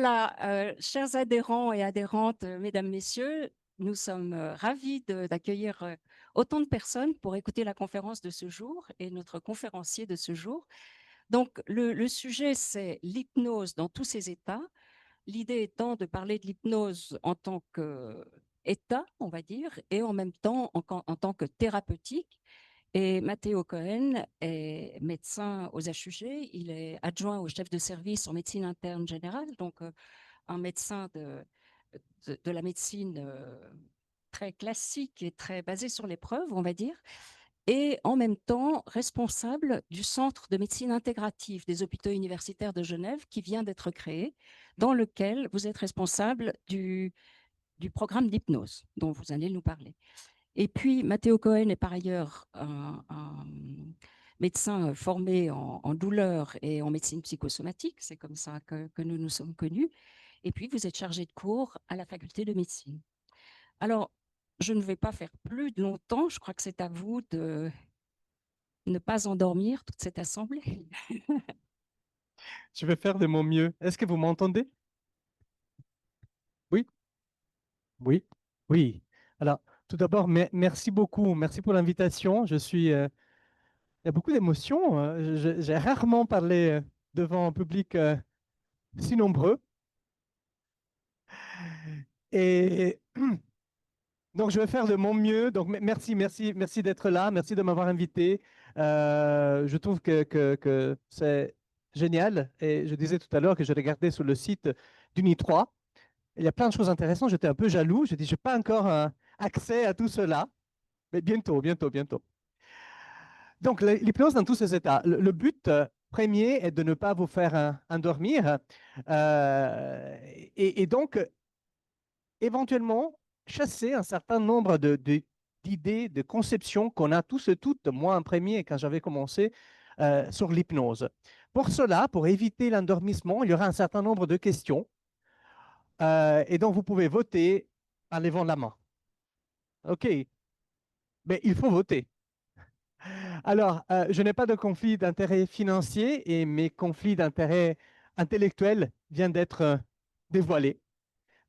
Voilà, chers adhérents et adhérentes, mesdames, messieurs, nous sommes ravis d'accueillir autant de personnes pour écouter la conférence de ce jour et notre conférencier de ce jour. Donc, le sujet, c'est l'hypnose dans tous ses états. L'idée étant de parler de l'hypnose en tant qu'état, on va dire, et en même temps en tant que thérapeutique. Et Matteo Cohen est médecin aux HUG, il est adjoint au chef de service en médecine interne générale, donc un médecin de la médecine très classique et très basée sur l'épreuve, on va dire, et en même temps responsable du Centre de médecine intégrative des hôpitaux universitaires de Genève qui vient d'être créé, dans lequel vous êtes responsable du programme d'hypnose dont vous allez nous parler. Et puis, Matteo Cohen est par ailleurs un médecin formé en douleur et en médecine psychosomatique, c'est comme ça que nous nous sommes connus. Et puis, vous êtes chargé de cours à la faculté de médecine. Alors, je ne vais pas faire plus de longtemps, je crois que c'est à vous de ne pas endormir toute cette assemblée. Je vais faire de mon mieux. Est-ce que vous m'entendez? Oui, oui, oui. Alors, tout d'abord, merci beaucoup. Merci pour l'invitation. Il y a beaucoup d'émotions. J'ai rarement parlé devant un public si nombreux. Et donc, je vais faire de mon mieux. Donc, merci d'être là. Merci de m'avoir invité. Je trouve que c'est génial. Et je disais tout à l'heure que je regardais sur le site d'Uni 3. Il y a plein de choses intéressantes. J'étais un peu jaloux. Je dis, je n'ai pas encore accès à tout cela. Mais bientôt, bientôt, bientôt. Donc, l'hypnose dans tous ses états. Le but premier est de ne pas vous faire endormir. Et donc, éventuellement, chasser un certain nombre d'idées, de conceptions qu'on a tous et toutes, moi en premier, quand j'avais commencé, sur l'hypnose. Pour cela, pour éviter l'endormissement, il y aura un certain nombre de questions. Et donc, vous pouvez voter en levant la main. OK, mais il faut voter. Alors, je n'ai pas de conflit d'intérêt financier et mes conflits d'intérêt intellectuels viennent d'être dévoilés.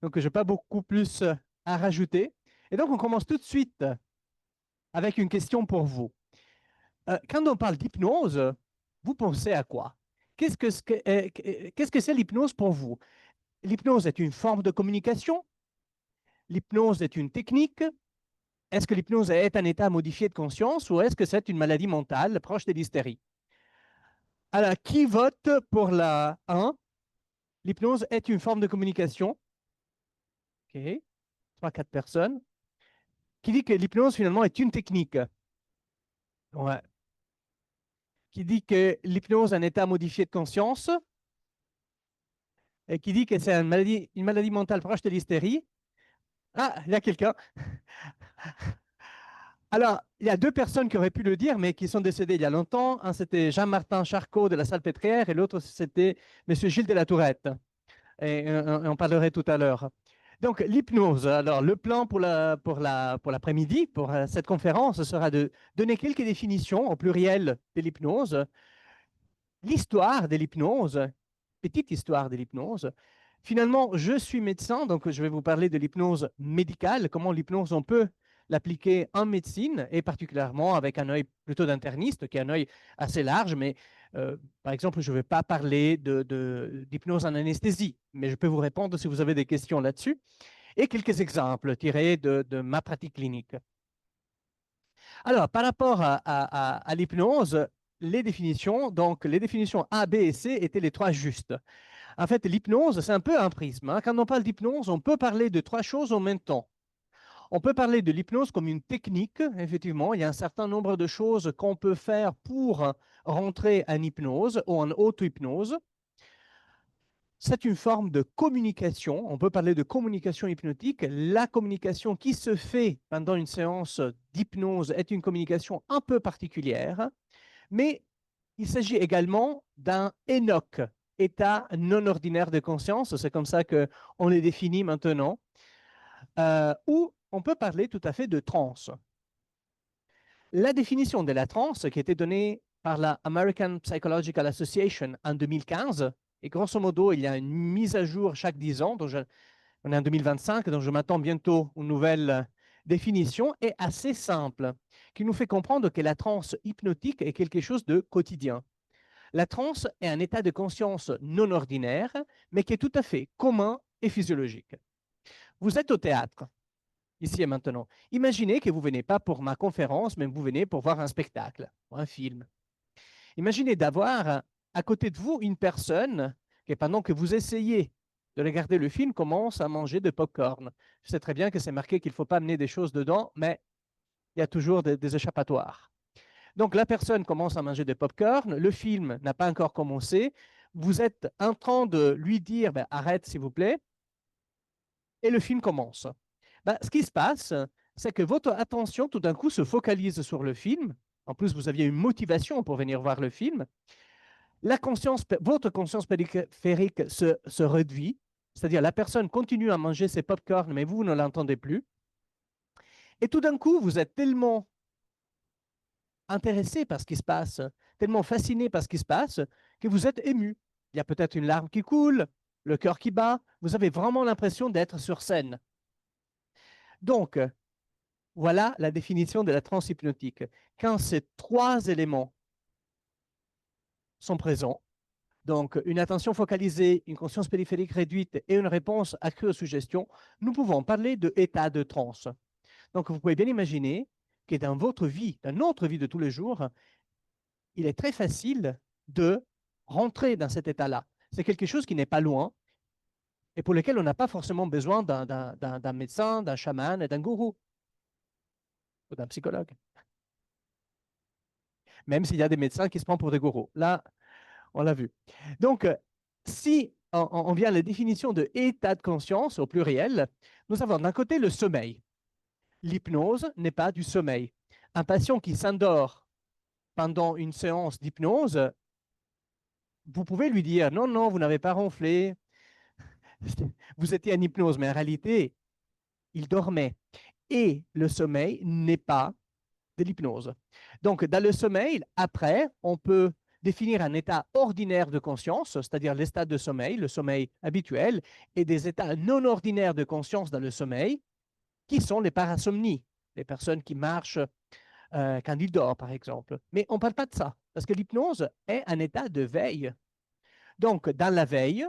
Donc, je n'ai pas beaucoup plus à rajouter. Et donc, on commence tout de suite avec une question pour vous. Quand on parle d'hypnose, vous pensez à quoi? Qu'est-ce que c'est l'hypnose pour vous? L'hypnose est une forme de communication? L'hypnose est une technique? Est-ce que l'hypnose est un état modifié de conscience ou est-ce que c'est une maladie mentale proche de l'hystérie? Alors, qui vote pour la 1? L'hypnose est une forme de communication. OK. 3, 4 personnes. Qui dit que l'hypnose, finalement, est une technique? Ouais. Qui dit que l'hypnose est un état modifié de conscience? Et qui dit que c'est une maladie mentale proche de l'hystérie? Ah, il y a quelqu'un. Alors, il y a 2 personnes qui auraient pu le dire, mais qui sont décédées il y a longtemps. Un, c'était Jean-Martin Charcot de la Salpêtrière et l'autre, c'était M. Gilles de la Tourette. Et on parlerait tout à l'heure. Donc, l'hypnose. Alors, le plan pour l'après-midi, pour cette conférence, sera de donner quelques définitions au pluriel de l'hypnose, l'histoire de l'hypnose, petite histoire de l'hypnose. Finalement, je suis médecin, donc je vais vous parler de l'hypnose médicale, comment l'hypnose, on peut l'appliquer en médecine, et particulièrement avec un œil plutôt d'interniste, qui est un œil assez large, mais par exemple, je ne vais pas parler d'hypnose en anesthésie, mais je peux vous répondre si vous avez des questions là-dessus, et quelques exemples tirés de ma pratique clinique. Alors, par rapport à l'hypnose, les définitions, donc les définitions A, B et C étaient les 3 justes. En fait, l'hypnose, c'est un peu un prisme, hein. Quand on parle d'hypnose, on peut parler de 3 choses en même temps. On peut parler de l'hypnose comme une technique, effectivement. Il y a un certain nombre de choses qu'on peut faire pour rentrer en hypnose ou en auto-hypnose. C'est une forme de communication. On peut parler de communication hypnotique. La communication qui se fait pendant une séance d'hypnose est une communication un peu particulière, mais il s'agit également d'un ENOC, état non ordinaire de conscience, c'est comme ça qu'on les définit maintenant, ou on peut parler tout à fait de transe. La définition de la transe qui a été donnée par la American Psychological Association en 2015 Et grosso modo, il y a une mise à jour chaque 10 ans. Donc on est en 2025, donc je m'attends bientôt à une nouvelle définition et assez simple, qui nous fait comprendre que la transe hypnotique est quelque chose de quotidien. La transe est un état de conscience non ordinaire, mais qui est tout à fait commun et physiologique. Vous êtes au théâtre, ici et maintenant. Imaginez que vous ne venez pas pour ma conférence, mais vous venez pour voir un spectacle ou un film. Imaginez d'avoir à côté de vous une personne qui, pendant que vous essayez de regarder le film, commence à manger de pop-corn. Je sais très bien que c'est marqué qu'il ne faut pas amener des choses dedans, mais il y a toujours des échappatoires. Donc la personne commence à manger des pop-corn, le film n'a pas encore commencé, vous êtes en train de lui dire ben, arrête s'il vous plaît, et le film commence. Ben, ce qui se passe, c'est que votre attention tout d'un coup se focalise sur le film. En plus, vous aviez une motivation pour venir voir le film. Votre conscience périphérique se réduit, c'est-à-dire la personne continue à manger ses pop-corn, mais vous ne l'entendez plus. Et tout d'un coup, vous êtes tellement intéressé par ce qui se passe, tellement fasciné par ce qui se passe, que vous êtes ému. Il y a peut-être une larme qui coule, le cœur qui bat. Vous avez vraiment l'impression d'être sur scène. Donc, voilà la définition de la transe hypnotique. Quand ces trois éléments sont présents, donc une attention focalisée, une conscience périphérique réduite et une réponse accrue aux suggestions, nous pouvons parler d'état de transe. Donc, vous pouvez bien imaginer que dans votre vie, dans notre vie de tous les jours, il est très facile de rentrer dans cet état-là. C'est quelque chose qui n'est pas loin et pour lequel on n'a pas forcément besoin d'un médecin, d'un chaman et d'un gourou ou d'un psychologue. Même s'il y a des médecins qui se prennent pour des gourous. Là, on l'a vu. Donc, si on vient à la définition de état de conscience au pluriel, nous avons d'un côté le sommeil. L'hypnose n'est pas du sommeil. Un patient qui s'endort pendant une séance d'hypnose, vous pouvez lui dire non, non, vous n'avez pas ronflé, vous étiez en hypnose, mais en réalité, il dormait. Et le sommeil n'est pas de l'hypnose. Donc, dans le sommeil, après, on peut définir un état ordinaire de conscience, c'est-à-dire l'état de sommeil, le sommeil habituel, et des états non ordinaires de conscience dans le sommeil, qui sont les parasomnies, les personnes qui marchent quand ils dorment, par exemple. Mais on ne parle pas de ça, parce que l'hypnose est un état de veille. Donc, dans la veille,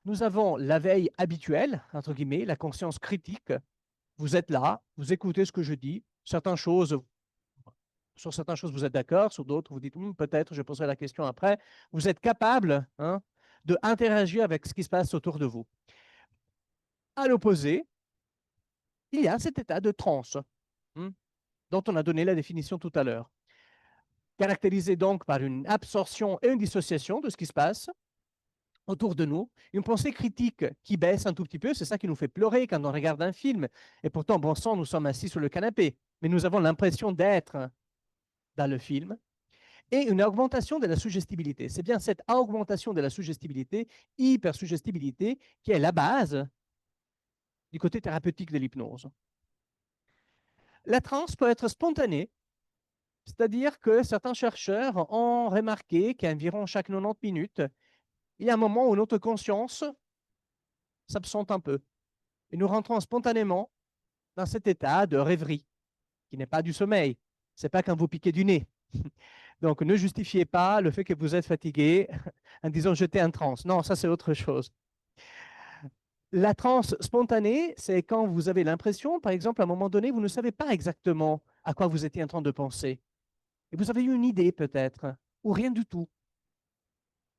nous avons la veille habituelle, entre guillemets, la conscience critique. Vous êtes là, vous écoutez ce que je dis. Sur certaines choses, vous êtes d'accord, sur d'autres, vous dites peut-être, je poserai la question après. Vous êtes capable d'interagir avec ce qui se passe autour de vous. À l'opposé, il y a cet état de transe dont on a donné la définition tout à l'heure, caractérisé donc par une absorption et une dissociation de ce qui se passe autour de nous, une pensée critique qui baisse un tout petit peu, c'est ça qui nous fait pleurer quand on regarde un film. Et pourtant, bon sang, nous sommes assis sur le canapé, mais nous avons l'impression d'être dans le film. Et une augmentation de la suggestibilité. C'est bien cette augmentation de la suggestibilité, hypersuggestibilité, qui est la base du côté thérapeutique de l'hypnose. La transe peut être spontanée, c'est-à-dire que certains chercheurs ont remarqué qu'environ chaque 90 minutes, il y a un moment où notre conscience s'absente un peu. Et nous rentrons spontanément dans cet état de rêverie, qui n'est pas du sommeil. Ce n'est pas quand vous piquez du nez. Donc, ne justifiez pas le fait que vous êtes fatigué en disant j'étais en transe. Non, ça, c'est autre chose. La transe spontanée, c'est quand vous avez l'impression, par exemple, à un moment donné, vous ne savez pas exactement à quoi vous étiez en train de penser. Et vous avez eu une idée peut-être, ou rien du tout.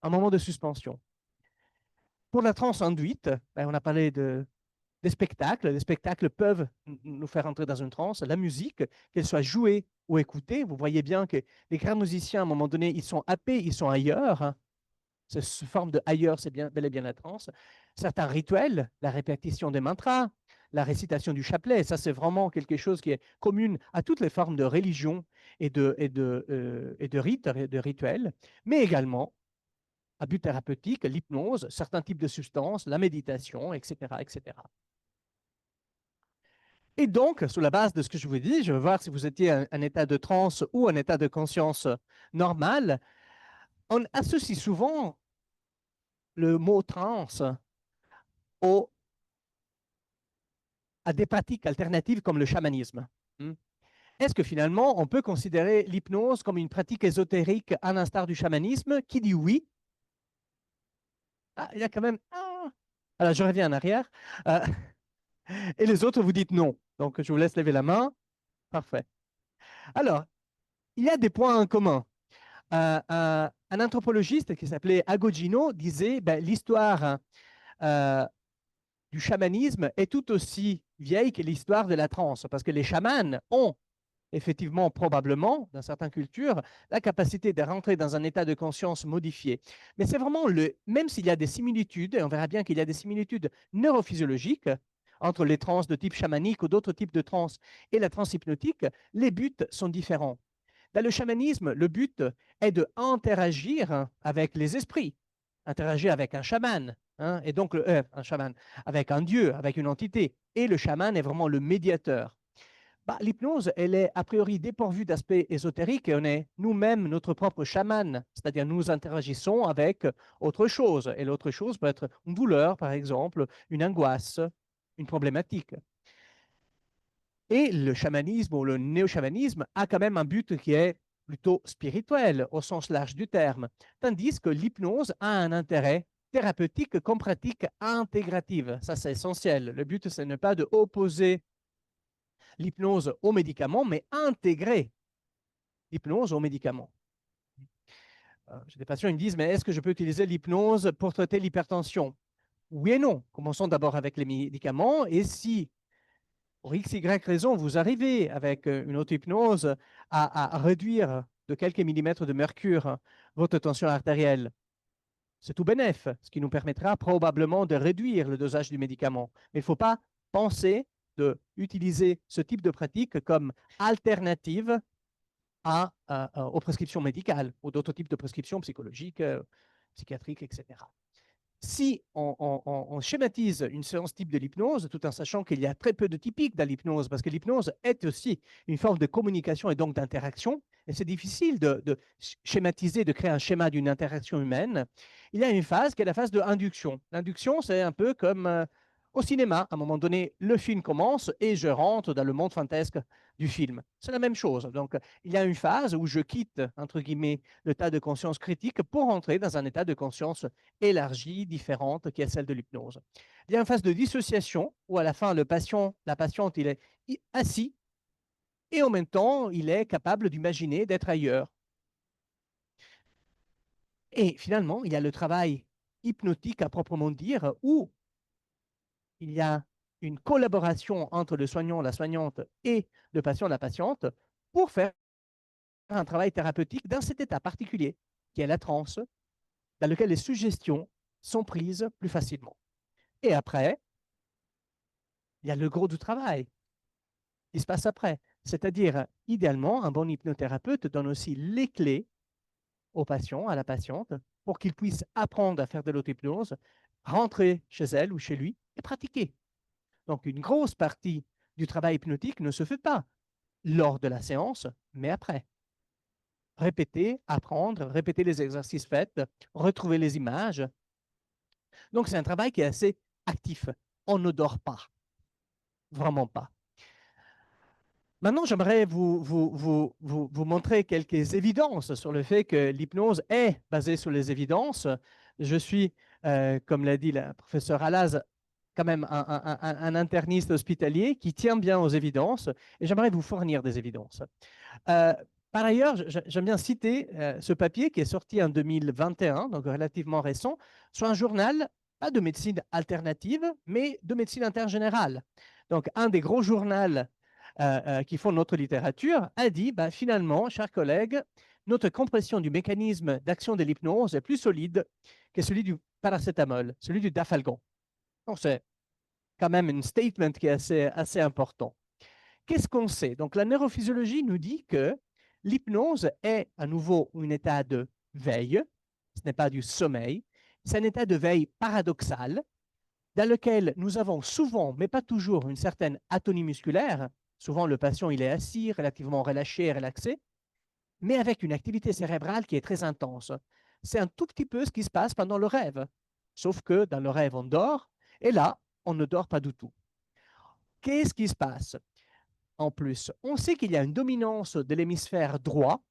Un moment de suspension. Pour la transe induite, ben, on a parlé des spectacles. Les spectacles peuvent nous faire entrer dans une transe. La musique, qu'elle soit jouée ou écoutée, vous voyez bien que les grands musiciens, à un moment donné, ils sont happés, ils sont ailleurs. Cette forme de ailleurs, c'est bien, bel et bien la transe. Certains rituels, la répétition des mantras, la récitation du chapelet, ça c'est vraiment quelque chose qui est commun à toutes les formes de religion et de rites, de rituels, mais également à but thérapeutique, l'hypnose, certains types de substances, la méditation, etc., etc. Et donc, sur la base de ce que je vous dis, je veux voir si vous étiez en état de transe ou en état de conscience normal. On associe souvent le mot transe à des pratiques alternatives comme le chamanisme. Est-ce que finalement, on peut considérer l'hypnose comme une pratique ésotérique à l'instar du chamanisme? Qui dit oui? Ah, il y a quand même... Ah. Alors, je reviens en arrière. Euh, et les autres, vous dites non. Donc, je vous laisse lever la main. Parfait. Alors, il y a des points en commun. Un anthropologiste qui s'appelait Agogino disait ben, l'histoire du chamanisme est tout aussi vieille que l'histoire de la transe, parce que les chamans ont effectivement, probablement, dans certaines cultures, la capacité de rentrer dans un état de conscience modifié. Mais c'est vraiment même s'il y a des similitudes, et on verra bien qu'il y a des similitudes neurophysiologiques entre les trans de type chamanique ou d'autres types de trans et la transe hypnotique, les buts sont différents. Dans le chamanisme, le but est d'interagir avec les esprits, interagir avec un chaman, hein, et donc un chaman, avec un dieu, avec une entité. Et le chaman est vraiment le médiateur. Bah, l'hypnose, elle est a priori dépourvue d'aspect ésotérique et on est nous-mêmes notre propre chaman, c'est-à-dire nous interagissons avec autre chose. Et l'autre chose peut être une douleur, par exemple, une angoisse, une problématique. Et le chamanisme ou le néo-chamanisme a quand même un but qui est plutôt spirituel au sens large du terme, tandis que l'hypnose a un intérêt thérapeutique comme pratique intégrative. Ça, c'est essentiel. Le but, ce n'est pas de opposer l'hypnose aux médicaments, mais intégrer l'hypnose aux médicaments. J'ai des patients qui me disent, mais est-ce que je peux utiliser l'hypnose pour traiter l'hypertension? Oui et non. Commençons d'abord avec les médicaments. Et si, pour X, Y raison, vous arrivez avec une auto-hypnose à réduire de quelques millimètres de mercure votre tension artérielle, c'est tout bénef, ce qui nous permettra probablement de réduire le dosage du médicament. Mais il ne faut pas penser d'utiliser ce type de pratique comme alternative aux prescriptions médicales ou d'autres types de prescriptions psychologiques, psychiatriques, etc. Si on schématise une séance type de l'hypnose, tout en sachant qu'il y a très peu de typiques dans l'hypnose, parce que l'hypnose est aussi une forme de communication et donc d'interaction, et c'est difficile de schématiser, de créer un schéma d'une interaction humaine, il y a une phase qui est la phase de induction. L'induction, c'est un peu comme au cinéma. À un moment donné, le film commence et je rentre dans le monde fantasque du film. C'est la même chose. Donc, il y a une phase où je quitte, entre guillemets, l'état de conscience critique pour entrer dans un état de conscience élargie, différente, qui est celle de l'hypnose. Il y a une phase de dissociation où à la fin, la patiente, il est assis et en même temps, il est capable d'imaginer d'être ailleurs. Et finalement, il y a le travail hypnotique à proprement dire où il y a une collaboration entre le soignant, la soignante et le patient, la patiente pour faire un travail thérapeutique dans cet état particulier qui est la transe, dans lequel les suggestions sont prises plus facilement. Et après, il y a le gros du travail qui se passe après. C'est-à-dire, idéalement, un bon hypnothérapeute donne aussi les clés au patient, à la patiente, pour qu'il puisse apprendre à faire de l'auto-hypnose, rentrer chez elle ou chez lui et pratiquer. Donc, une grosse partie du travail hypnotique ne se fait pas lors de la séance, mais après. Répéter, apprendre, répéter les exercices faits, retrouver les images. Donc, c'est un travail qui est assez actif. On ne dort pas. Vraiment pas. Maintenant, j'aimerais vous montrer quelques évidences sur le fait que l'hypnose est basée sur les évidences. Je suis, comme l'a dit la professeure Alaz, quand même un interniste hospitalier qui tient bien aux évidences et j'aimerais vous fournir des évidences. Par ailleurs, j'aime bien citer ce papier qui est sorti en 2021, donc relativement récent, sur un journal, pas de médecine alternative, mais de médecine interne générale. Donc, un des gros journaux qui font notre littérature a dit, bah, finalement, chers collègues, notre compréhension du mécanisme d'action de l'hypnose est plus solide que celui du paracétamol, celui du dafalgon. Donc, c'est quand même un statement qui est assez important. Qu'est-ce qu'on sait? Donc, la neurophysiologie nous dit que l'hypnose est à nouveau un état de veille, ce n'est pas du sommeil, c'est un état de veille paradoxal dans lequel nous avons souvent, mais pas toujours, une certaine atonie musculaire. Souvent, le patient il est assis, relativement relâché, relaxé, mais avec une activité cérébrale qui est très intense. C'est un tout petit peu ce qui se passe pendant le rêve. Sauf que dans le rêve, on dort, et là, on ne dort pas du tout. Qu'est-ce qui se passe? En plus, on sait qu'il y a une dominance de l'hémisphère droit,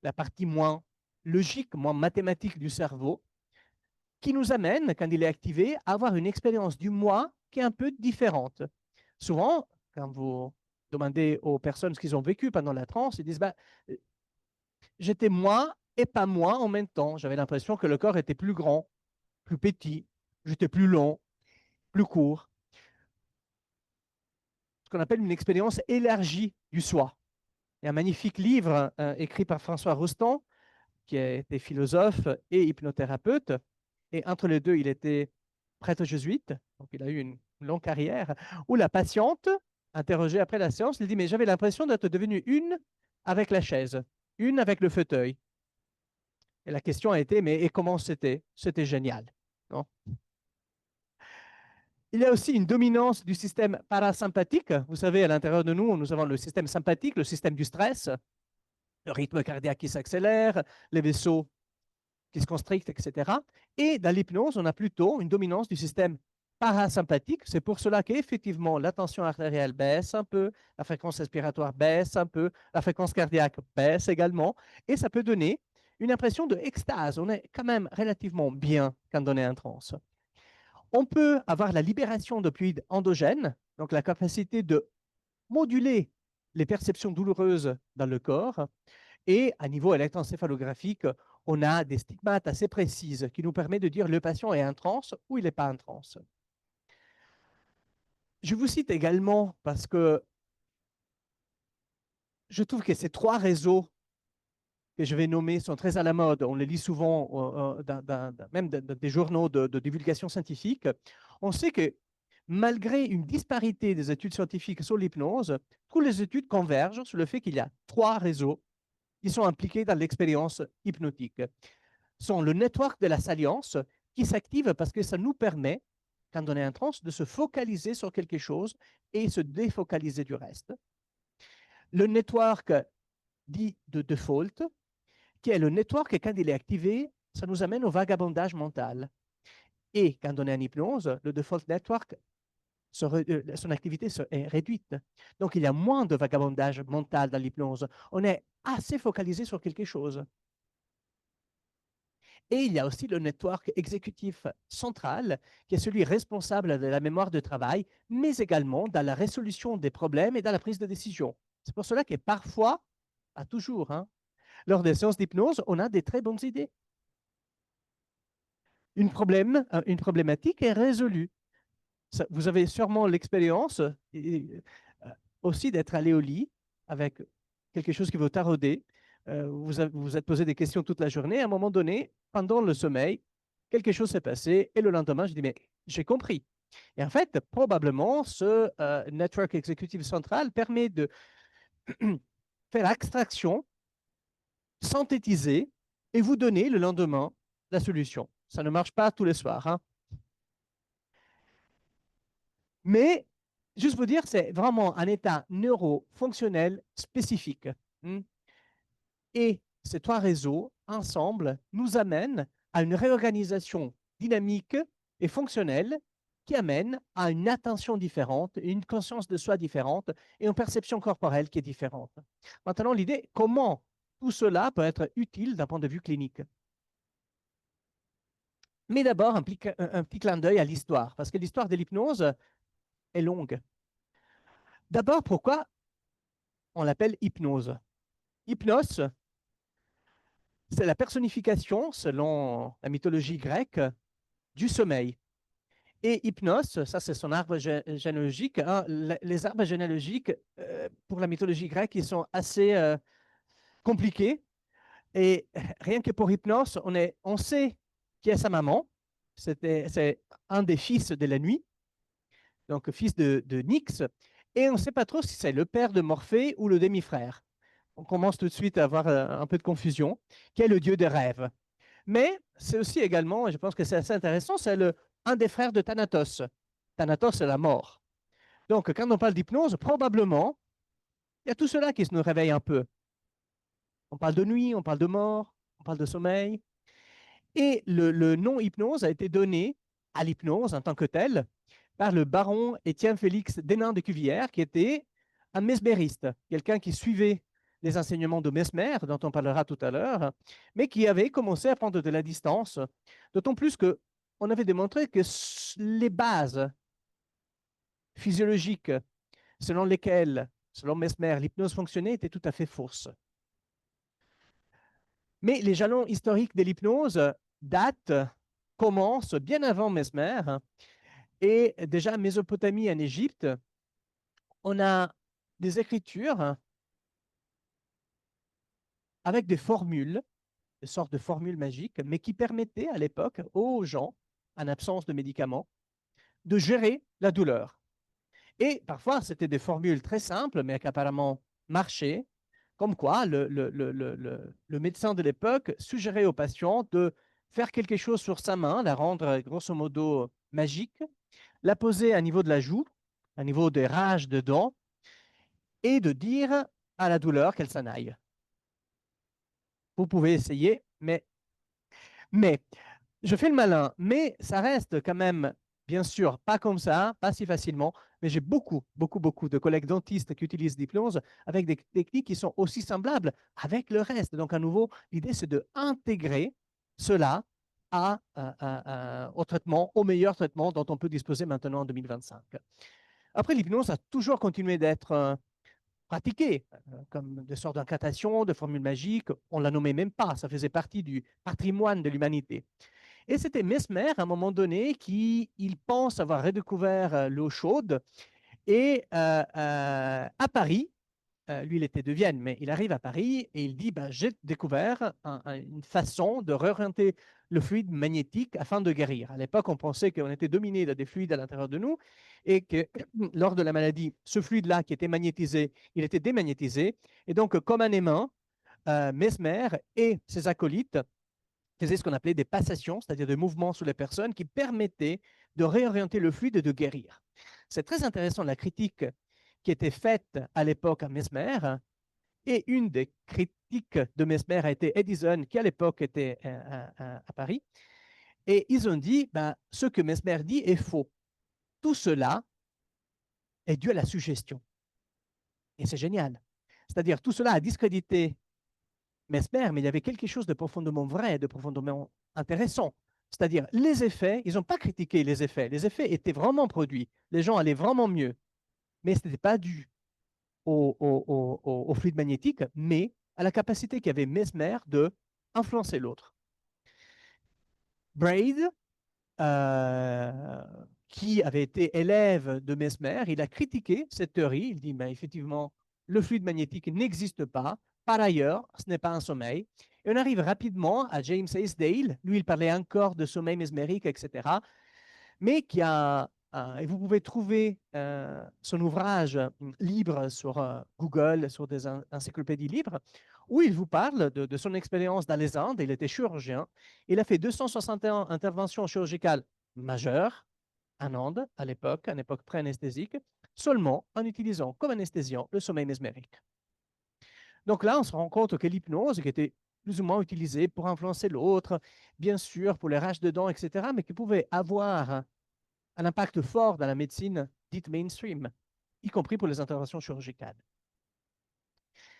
la partie moins logique, moins mathématique du cerveau, qui nous amène, quand il est activé, à avoir une expérience du moi qui est un peu différente. Souvent, quand vous demandez aux personnes ce qu'ils ont vécu pendant la transe, ils disent bah, j'étais moi et pas moi en même temps. J'avais l'impression que le corps était plus grand, plus petit, j'étais plus long, plus court. Ce qu'on appelle une expérience élargie du soi. Il y a un magnifique livre écrit par François Roustan, qui était philosophe et hypnothérapeute. Et entre les deux, il était prêtre jésuite, donc il a eu une longue carrière, où la patiente, interrogée après la séance, lui dit, mais j'avais l'impression d'être devenue une avec la chaise, une avec le fauteuil. Et la question a été, mais et comment c'était? C'était génial. Non. Il y a aussi une dominance du système parasympathique. Vous savez, à l'intérieur de nous, nous avons le système sympathique, le système du stress, le rythme cardiaque qui s'accélère, les vaisseaux qui se constrictent, etc. Et dans l'hypnose, on a plutôt une dominance du système parasympathique. C'est pour cela qu'effectivement, la tension artérielle baisse un peu, la fréquence respiratoire baisse un peu, la fréquence cardiaque baisse également, et ça peut donner une impression de extase. On est quand même relativement bien quand on est en transe. On peut avoir la libération d'opioïdes endogènes, donc la capacité de moduler les perceptions douloureuses dans le corps. Et à niveau électroencéphalographique, on a des stigmates assez précises qui nous permettent de dire le patient est en transe ou il n'est pas en transe. Je vous cite également parce que je trouve que ces trois réseaux que je vais nommer sont très à la mode. On les lit souvent, même dans des journaux de divulgation scientifique. On sait que malgré une disparité des études scientifiques sur l'hypnose, toutes les études convergent sur le fait qu'il y a trois réseaux qui sont impliqués dans l'expérience hypnotique. Sont le network de la salience qui s'active parce que ça nous permet, quand on est en transe, de se focaliser sur quelque chose et se défocaliser du reste. Le network dit de default, qui est le network et quand il est activé, ça nous amène au vagabondage mental. Et quand on est en hypnose, le default network, son activité est réduite. Donc, il y a moins de vagabondage mental dans l'hypnose. On est assez focalisé sur quelque chose. Et il y a aussi le network exécutif central, qui est celui responsable de la mémoire de travail, mais également dans la résolution des problèmes et dans la prise de décision. C'est pour cela que parfois, pas toujours, hein, lors des séances d'hypnose, on a des très bonnes idées. Une problématique est résolue. Vous avez sûrement l'expérience aussi d'être allé au lit avec quelque chose qui vous taraudait. Vous êtes posé des questions toute la journée. À un moment donné, pendant le sommeil, quelque chose s'est passé et le lendemain, je dis, mais j'ai compris. Et en fait, probablement, ce network exécutif central permet de faire abstraction, synthétiser et vous donner le lendemain la solution. Ça ne marche pas tous les soirs, hein. Mais, juste vous dire, c'est vraiment un état neurofonctionnel spécifique. Et ces trois réseaux, ensemble, nous amènent à une réorganisation dynamique et fonctionnelle qui amène à une attention différente, une conscience de soi différente et une perception corporelle qui est différente. Maintenant, l'idée, comment tout cela peut être utile d'un point de vue clinique. Mais d'abord, un petit clin d'œil à l'histoire, parce que l'histoire de l'hypnose est longue. D'abord, pourquoi on l'appelle hypnose? Hypnos, c'est la personnification, selon la mythologie grecque, du sommeil. Et hypnos, ça c'est son arbre généalogique. Hein. Les arbres généalogiques, pour la mythologie grecque, ils sont assez compliqués. Et rien que pour Hypnos, on sait qui est sa maman. C'est un des fils de la nuit, donc fils de Nyx. Et on ne sait pas trop si c'est le père de Morphée ou le demi-frère. On commence tout de suite à avoir un peu de confusion, qui est le dieu des rêves. Mais c'est aussi également, et je pense que c'est assez intéressant, c'est un des frères de Thanatos. Thanatos, c'est la mort. Donc, quand on parle d'hypnose, probablement, il y a tout cela qui se nous réveille un peu. On parle de nuit, on parle de mort, on parle de sommeil. Et le nom hypnose a été donné à l'hypnose en tant que telle par le baron Étienne Félix Denain de Cuvière, qui était un mesmériste, quelqu'un qui suivait les enseignements de Mesmer, dont on parlera tout à l'heure, mais qui avait commencé à prendre de la distance, d'autant plus qu'on avait démontré que les bases physiologiques selon lesquelles, selon Mesmer, l'hypnose fonctionnait étaient tout à fait fausses. Mais les jalons historiques de l'hypnose datent, commencent bien avant Mesmer, et déjà en Mésopotamie, en Égypte, on a des écritures avec des formules, des sortes de formules magiques, mais qui permettaient à l'époque aux gens, en absence de médicaments, de gérer la douleur. Et parfois, c'était des formules très simples, mais qui apparemment marchaient, comme quoi le médecin de l'époque suggérait au patient de faire quelque chose sur sa main, la rendre grosso modo magique, la poser à niveau de la joue, à niveau des rages de dents, et de dire à la douleur qu'elle s'en aille. Vous pouvez essayer, mais je fais le malin, mais ça reste quand même, bien sûr, pas comme ça, pas si facilement, mais j'ai beaucoup de collègues dentistes qui utilisent l'hypnose avec des techniques qui sont aussi semblables avec le reste. Donc, à nouveau, l'idée, c'est d'intégrer cela au traitement, au meilleur traitement dont on peut disposer maintenant en 2025. Après, l'hypnose a toujours continué d'être pratiquée, comme des sortes d'incantations, de formules magiques. On ne la nommait même pas, ça faisait partie du patrimoine de l'humanité. Et c'était Mesmer, à un moment donné, qui, il pense avoir redécouvert l'eau chaude. Et à Paris, lui, il était de Vienne, mais il arrive à Paris et il dit, ben, j'ai découvert une façon de réorienter le fluide magnétique afin de guérir. À l'époque, on pensait qu'on était dominé de des fluides à l'intérieur de nous et que lors de la maladie, ce fluide-là qui était magnétisé, il était démagnétisé. Et donc, comme un aimant, Mesmer et ses acolytes faisaient ce qu'on appelait des passations, c'est-à-dire des mouvements sur les personnes qui permettaient de réorienter le fluide et de guérir. C'est très intéressant la critique qui était faite à l'époque à Mesmer, et une des critiques de Mesmer a été Edison, qui à l'époque était à Paris, et ils ont dit, ben, ce que Mesmer dit est faux. Tout cela est dû à la suggestion. Et c'est génial. C'est-à-dire, tout cela a discrédité Mesmer, mais il y avait quelque chose de profondément vrai, de profondément intéressant. C'est-à-dire, les effets, ils n'ont pas critiqué les effets. Les effets étaient vraiment produits. Les gens allaient vraiment mieux. Mais ce n'était pas dû au fluide magnétique, mais à la capacité qu'avait Mesmer de influencer l'autre. Braid, qui avait été élève de Mesmer, il a critiqué cette théorie. Il dit, mais effectivement, le fluide magnétique n'existe pas. Par ailleurs, ce n'est pas un sommeil. Et on arrive rapidement à James Aisdale. Lui, il parlait encore de sommeil mesmérique, etc. Mais qui a, et vous pouvez trouver son ouvrage libre sur Google, sur des encyclopédies libres, où il vous parle de son expérience dans les Indes. Il était chirurgien. Il a fait 261 interventions chirurgicales majeures en Inde, à l'époque pré-anesthésique, seulement en utilisant comme anesthésiant le sommeil mesmérique. Donc là, on se rend compte que l'hypnose, qui était plus ou moins utilisée pour influencer l'autre, bien sûr, pour les rages de dents, etc., mais qui pouvait avoir un impact fort dans la médecine dite mainstream, y compris pour les interventions chirurgicales.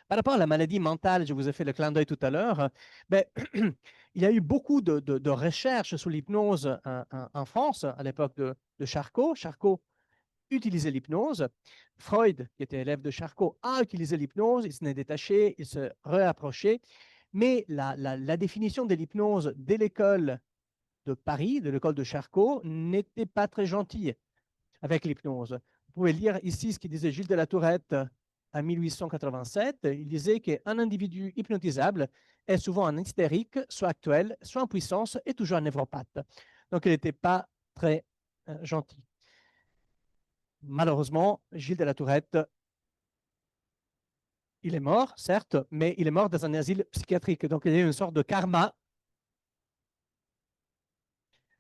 Par rapport à la maladie mentale, je vous ai fait le clin d'œil tout à l'heure, ben, il y a eu beaucoup de recherches sur l'hypnose en France à l'époque de Charcot. Charcot utilisait l'hypnose. Freud, qui était élève de Charcot, a utilisé l'hypnose. Il s'en est détaché, il se réapprochait. Mais la définition de l'hypnose dès l'école de Paris, de l'école de Charcot, n'était pas très gentille avec l'hypnose. Vous pouvez lire ici ce qu'il disait Gilles de la Tourette en 1887. Il disait qu'un individu hypnotisable est souvent un hystérique, soit actuel, soit en puissance et toujours un névropathe. Donc, il n'était pas très gentil. Malheureusement, Gilles de la Tourette, il est mort, certes, mais il est mort dans un asile psychiatrique. Donc, il y a eu une sorte de karma.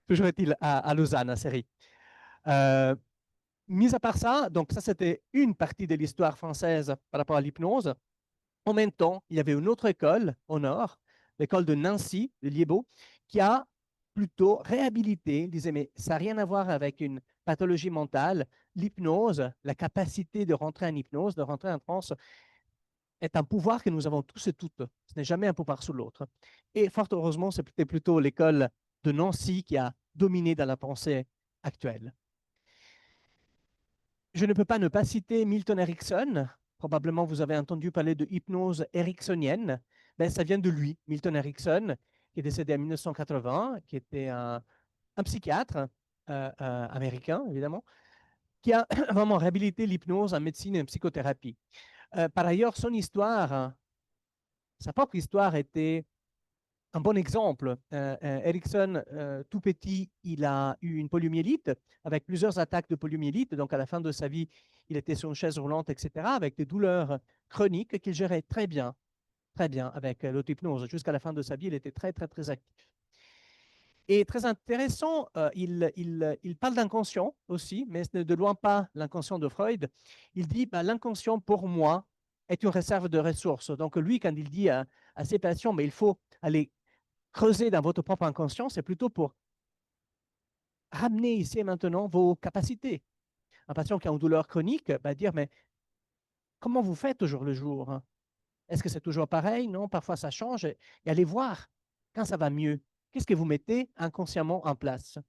Toujours est-il à Lausanne, à Série. Mis à part ça, donc ça c'était une partie de l'histoire française par rapport à l'hypnose. En même temps, il y avait une autre école au nord, l'école de Nancy, de Liébaud, qui a plutôt réhabilité. Il disait, mais ça n'a rien à voir avec une pathologie mentale. L'hypnose, la capacité de rentrer en hypnose, de rentrer en transe, est un pouvoir que nous avons tous et toutes. Ce n'est jamais un pouvoir sous l'autre. Et fort heureusement, c'était plutôt l'école de Nancy qui a dominé dans la pensée actuelle. Je ne peux pas ne pas citer Milton Erickson. Probablement, vous avez entendu parler de hypnose ericksonienne. Ben, ça vient de lui, Milton Erickson, qui est décédé en 1980, qui était un psychiatre américain, évidemment, qui a vraiment réhabilité l'hypnose en médecine et en psychothérapie. Par ailleurs, son histoire, hein, sa propre histoire était un bon exemple. Erickson, tout petit, il a eu une poliomyélite avec plusieurs attaques de poliomyélite. Donc, à la fin de sa vie, il était sur une chaise roulante, etc., avec des douleurs chroniques qu'il gérait très bien avec l'auto-hypnose. Jusqu'à la fin de sa vie, il était très, très, très actif. Et très intéressant, il parle d'inconscient aussi, mais ce n'est de loin pas l'inconscient de Freud. Il dit, bah, l'inconscient, pour moi, est une réserve de ressources. Donc, lui, quand il dit à ses patients, mais il faut aller creuser dans votre propre inconscient, c'est plutôt pour ramener ici et maintenant vos capacités. Un patient qui a une douleur chronique va dire, mais comment vous faites au jour le jour, hein? Est-ce que c'est toujours pareil? Non, parfois ça change. Et allez voir quand ça va mieux. Qu'est-ce que vous mettez inconsciemment en place,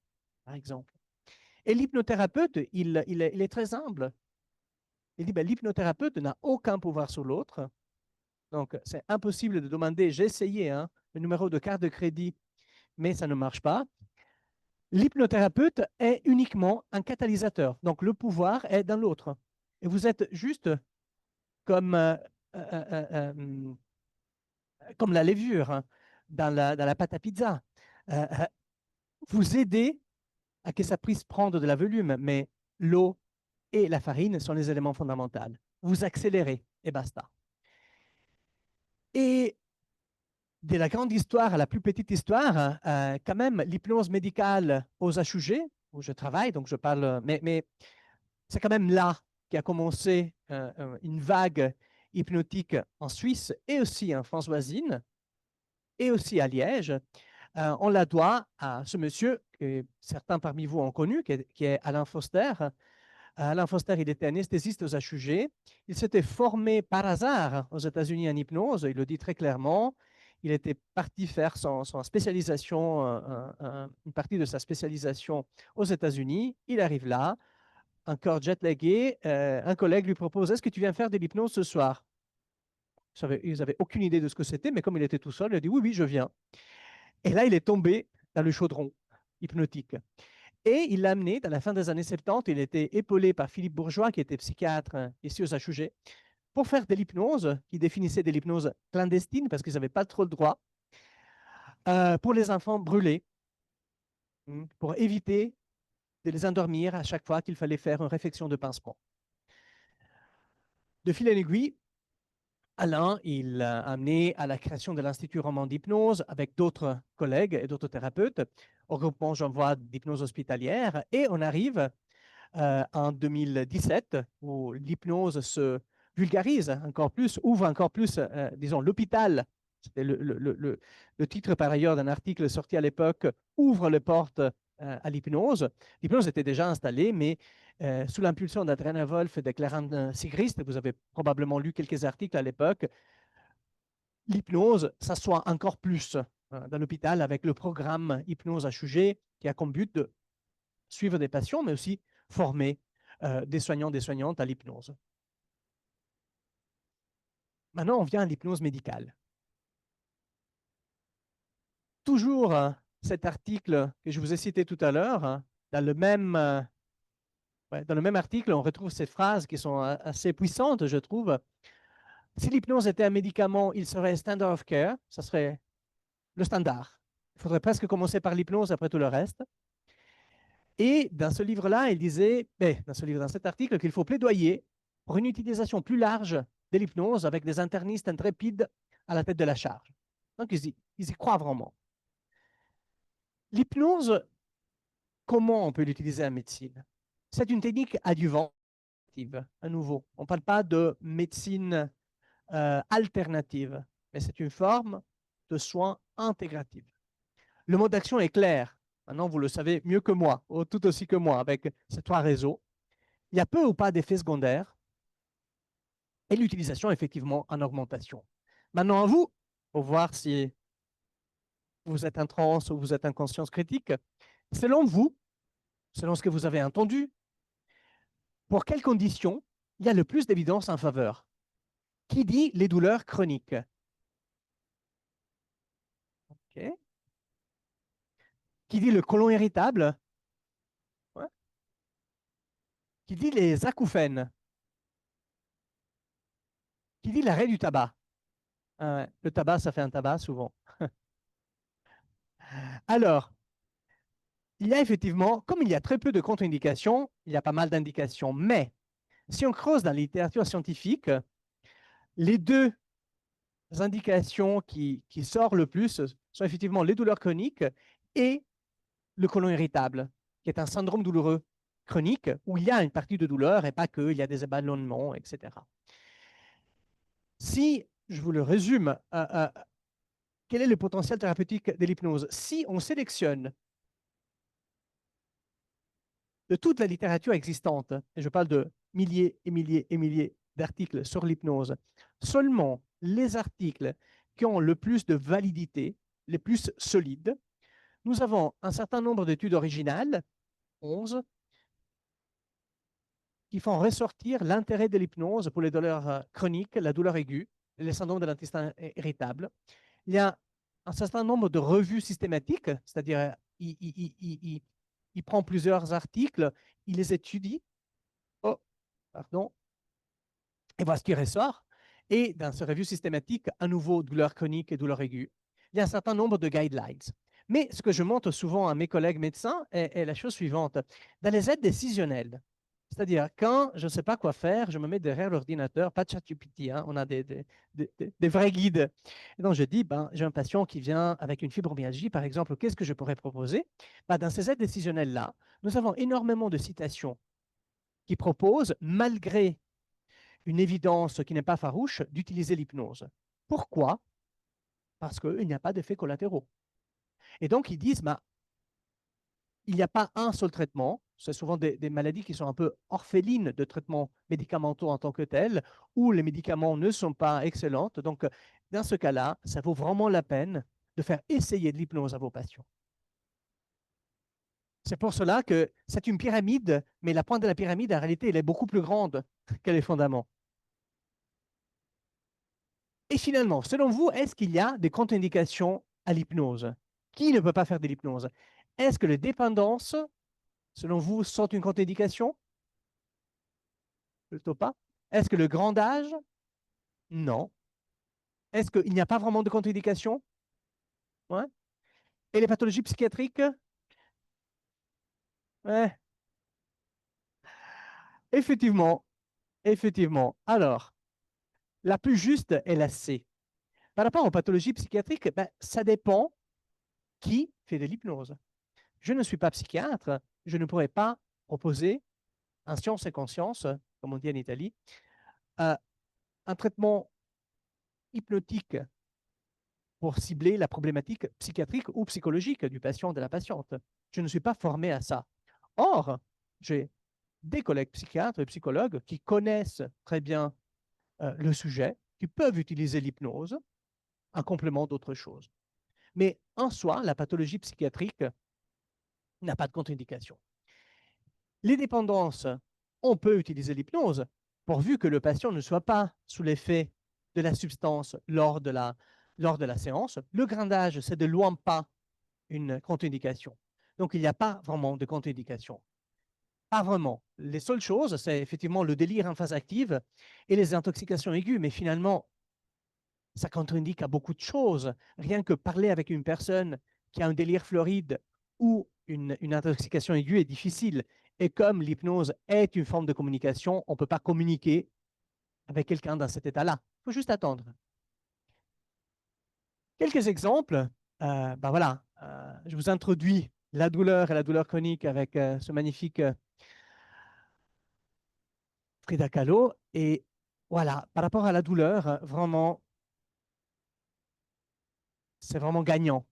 par exemple? Et l'hypnothérapeute, il est très humble. Il dit, ben, l'hypnothérapeute n'a aucun pouvoir sur l'autre. Donc, c'est impossible de demander, j'ai essayé hein, le numéro de carte de crédit, mais ça ne marche pas. L'hypnothérapeute est uniquement un catalyseur. Donc, le pouvoir est dans l'autre. Et vous êtes juste comme, comme la levure hein, dans la pâte à pizza. Vous aidez à que ça puisse prendre de la volume, mais l'eau et la farine sont les éléments fondamentaux. Vous accélérez et basta. Et de la grande histoire à la plus petite histoire, quand même, l'hypnose médicale aux HUG, où je travaille, donc je parle, mais c'est quand même là qu'a commencé une vague hypnotique en Suisse et aussi en France voisine et aussi à Liège. On la doit à ce monsieur que certains parmi vous ont connu, qui est Alain Foster. Alain Foster, il était anesthésiste aux HUG. Il s'était formé par hasard aux États-Unis en hypnose, il le dit très clairement. Il était parti faire son spécialisation, une partie de sa spécialisation aux États-Unis. Il arrive là, encore jet-lagué. Un collègue lui propose, est-ce que tu viens faire de l'hypnose ce soir? Ils n'avaient aucune idée de ce que c'était, mais comme il était tout seul, il a dit, oui, oui, je viens. Et là, il est tombé dans le chaudron hypnotique. Et il l'a amené dans la fin des années 70. Il était épaulé par Philippe Bourgeois, qui était psychiatre ici aux HUG, pour faire de l'hypnose, qui définissait de l'hypnose clandestine, parce qu'ils n'avaient pas trop le droit, pour les enfants brûlés, pour éviter de les endormir à chaque fois qu'il fallait faire une réflexion de pincement. De fil en aiguille, Alain, il a amené à la création de l'Institut roman d'hypnose avec d'autres collègues et d'autres thérapeutes au groupement J'envoie d'hypnose hospitalière. Et on arrive en 2017 où l'hypnose se vulgarise encore plus, ouvre encore plus, disons, l'hôpital. C'était le titre par ailleurs d'un article sorti à l'époque, ouvre les portes à l'hypnose. L'hypnose était déjà installée, mais sous l'impulsion d'Adriana Wolf et de Clarence Sigrist, vous avez probablement lu quelques articles à l'époque, l'hypnose s'assoit encore plus dans l'hôpital avec le programme Hypnose HUG qui a comme but de suivre des patients, mais aussi former des soignants, des soignantes à l'hypnose. Maintenant, on vient à l'hypnose médicale. Toujours cet article que je vous ai cité tout à l'heure, dans le même article, on retrouve ces phrases qui sont assez puissantes, je trouve. Si l'hypnose était un médicament, il serait standard of care, ça serait le standard. Il faudrait presque commencer par l'hypnose après tout le reste. Et dans ce livre-là, il disait, dans cet article, qu'il faut plaidoyer pour une utilisation plus large de l'hypnose avec des internistes intrépides à la tête de la charge. Donc, ils y croient vraiment. L'hypnose, comment on peut l'utiliser en médecine? C'est une technique adjuvantive, à nouveau. On ne parle pas de médecine alternative, mais c'est une forme de soins intégratifs. Le mode d'action est clair. Maintenant, vous le savez mieux que moi, ou tout aussi que moi, avec ces trois réseaux. Il y a peu ou pas d'effets secondaires et l'utilisation, effectivement, en augmentation. Maintenant, à vous, pour voir si vous êtes en transe ou vous êtes en conscience critique, selon vous, selon ce que vous avez entendu, pour quelles conditions il y a le plus d'évidence en faveur? Qui dit les douleurs chroniques? Ok. Qui dit le côlon irritable? Ouais. Qui dit les acouphènes? Qui dit l'arrêt du tabac? Ah ouais, le tabac, ça fait un tabac souvent. Alors, il y a effectivement, comme il y a très peu de contre-indications, il y a pas mal d'indications. Mais si on creuse dans la littérature scientifique, les deux indications qui sortent le plus sont effectivement les douleurs chroniques et le côlon irritable, qui est un syndrome douloureux chronique où il y a une partie de douleur et pas que, il y a des ballonnements, etc. Si je vous le résume, quel est le potentiel thérapeutique de l'hypnose? Si on sélectionne de toute la littérature existante, et je parle de milliers et milliers et milliers d'articles sur l'hypnose, seulement les articles qui ont le plus de validité, les plus solides, nous avons un certain nombre d'études originales, 11, qui font ressortir l'intérêt de l'hypnose pour les douleurs chroniques, la douleur aiguë, les syndromes de l'intestin irritable. Il y a un certain nombre de revues systématiques, c'est-à-dire il prend plusieurs articles, il les étudie, oh, pardon, et voilà ce qui ressort. Et dans ces revues systématiques, à nouveau, douleur chronique et douleur aiguë, il y a un certain nombre de guidelines. Mais ce que je montre souvent à mes collègues médecins est la chose suivante. Dans les aides décisionnelles, c'est-à-dire quand je ne sais pas quoi faire, je me mets derrière l'ordinateur, pas de ChatGPT, hein, on a des vrais guides. Et donc je dis, ben, j'ai un patient qui vient avec une fibromyalgie, par exemple, qu'est-ce que je pourrais proposer? Ben, dans ces aides décisionnelles-là, nous avons énormément de citations qui proposent, malgré une évidence qui n'est pas farouche, d'utiliser l'hypnose. Pourquoi? Parce qu'il n'y a pas d'effets collatéraux. Et donc, ils disent, bah, il n'y a pas un seul traitement. C'est souvent des maladies qui sont un peu orphelines de traitements médicamenteux en tant que tels, où les médicaments ne sont pas excellents. Donc, dans ce cas-là, ça vaut vraiment la peine de faire essayer de l'hypnose à vos patients. C'est pour cela que c'est une pyramide, mais la pointe de la pyramide, en réalité, elle est beaucoup plus grande que les fondaments. Et finalement, selon vous, est-ce qu'il y a des contre-indications à l'hypnose? Qui ne peut pas faire de l'hypnose? Est-ce que les dépendances, selon vous, sont une contre-indication? Plutôt pas. Est-ce que le grand âge? Non. Est-ce qu'il n'y a pas vraiment de contre-indication? Ouais. Et les pathologies psychiatriques? Ouais. Effectivement, effectivement. Alors, la plus juste est la C. Par rapport aux pathologies psychiatriques, ben, ça dépend qui fait de l'hypnose. Je ne suis pas psychiatre, je ne pourrais pas proposer en science et conscience, comme on dit en Italie, un traitement hypnotique pour cibler la problématique psychiatrique ou psychologique du patient ou de la patiente. Je ne suis pas formé à ça. Or, j'ai des collègues psychiatres et psychologues qui connaissent très bien le sujet, qui peuvent utiliser l'hypnose en complément d'autres choses. Mais en soi, la pathologie psychiatrique n'a pas de contre-indication. Les dépendances, on peut utiliser l'hypnose pourvu que le patient ne soit pas sous l'effet de la substance lors de la séance. Le grindage, c'est de loin pas une contre-indication. Donc, il n'y a pas vraiment de contre-indication. Pas vraiment. Les seules choses, c'est effectivement le délire en phase active et les intoxications aiguës. Mais finalement, ça contre-indique à beaucoup de choses. Rien que parler avec une personne qui a un délire floride ou une intoxication aiguë est difficile. Et comme l'hypnose est une forme de communication, on ne peut pas communiquer avec quelqu'un dans cet état-là. Il faut juste attendre. Quelques exemples. Ben voilà, je vous introduis la douleur et la douleur chronique avec ce magnifique Frida Kahlo. Et voilà, par rapport à la douleur, vraiment, c'est vraiment gagnant.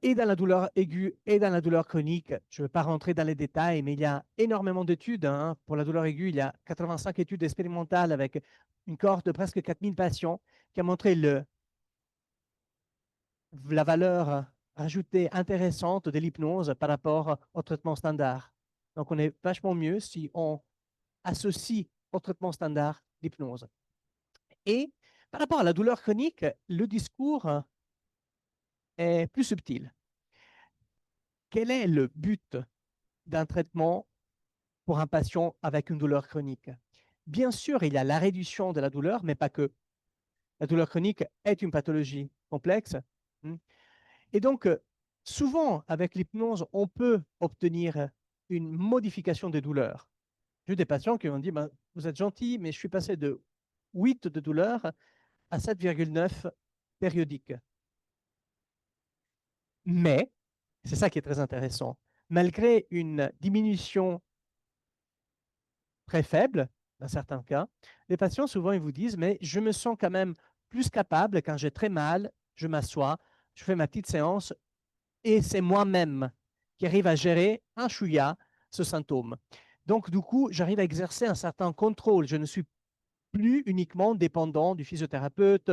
et dans la douleur aiguë et dans la douleur chronique. Je ne vais pas rentrer dans les détails, mais il y a énormément d'études, hein. Pour la douleur aiguë, il y a 85 études expérimentales avec une cohorte de presque 4000 patients qui a montré la valeur ajoutée intéressante de l'hypnose par rapport au traitement standard. Donc, on est vachement mieux si on associe au traitement standard l'hypnose. Et par rapport à la douleur chronique, le discours est plus subtil. Quel est le but d'un traitement pour un patient avec une douleur chronique? Bien sûr, il y a la réduction de la douleur, mais pas que. La douleur chronique est une pathologie complexe. Et donc, souvent, avec l'hypnose, on peut obtenir une modification des douleurs. J'ai eu des patients qui m'ont dit, ben, vous êtes gentil, mais je suis passé de 8 de douleur à 7,9 périodique. Mais, c'est ça qui est très intéressant, malgré une diminution très faible, dans certains cas, les patients, souvent, ils vous disent, mais je me sens quand même plus capable quand j'ai très mal, je m'assois, je fais ma petite séance et c'est moi-même qui arrive à gérer un chouïa ce symptôme. Donc, du coup, j'arrive à exercer un certain contrôle. Je ne suis plus uniquement dépendant du physiothérapeute,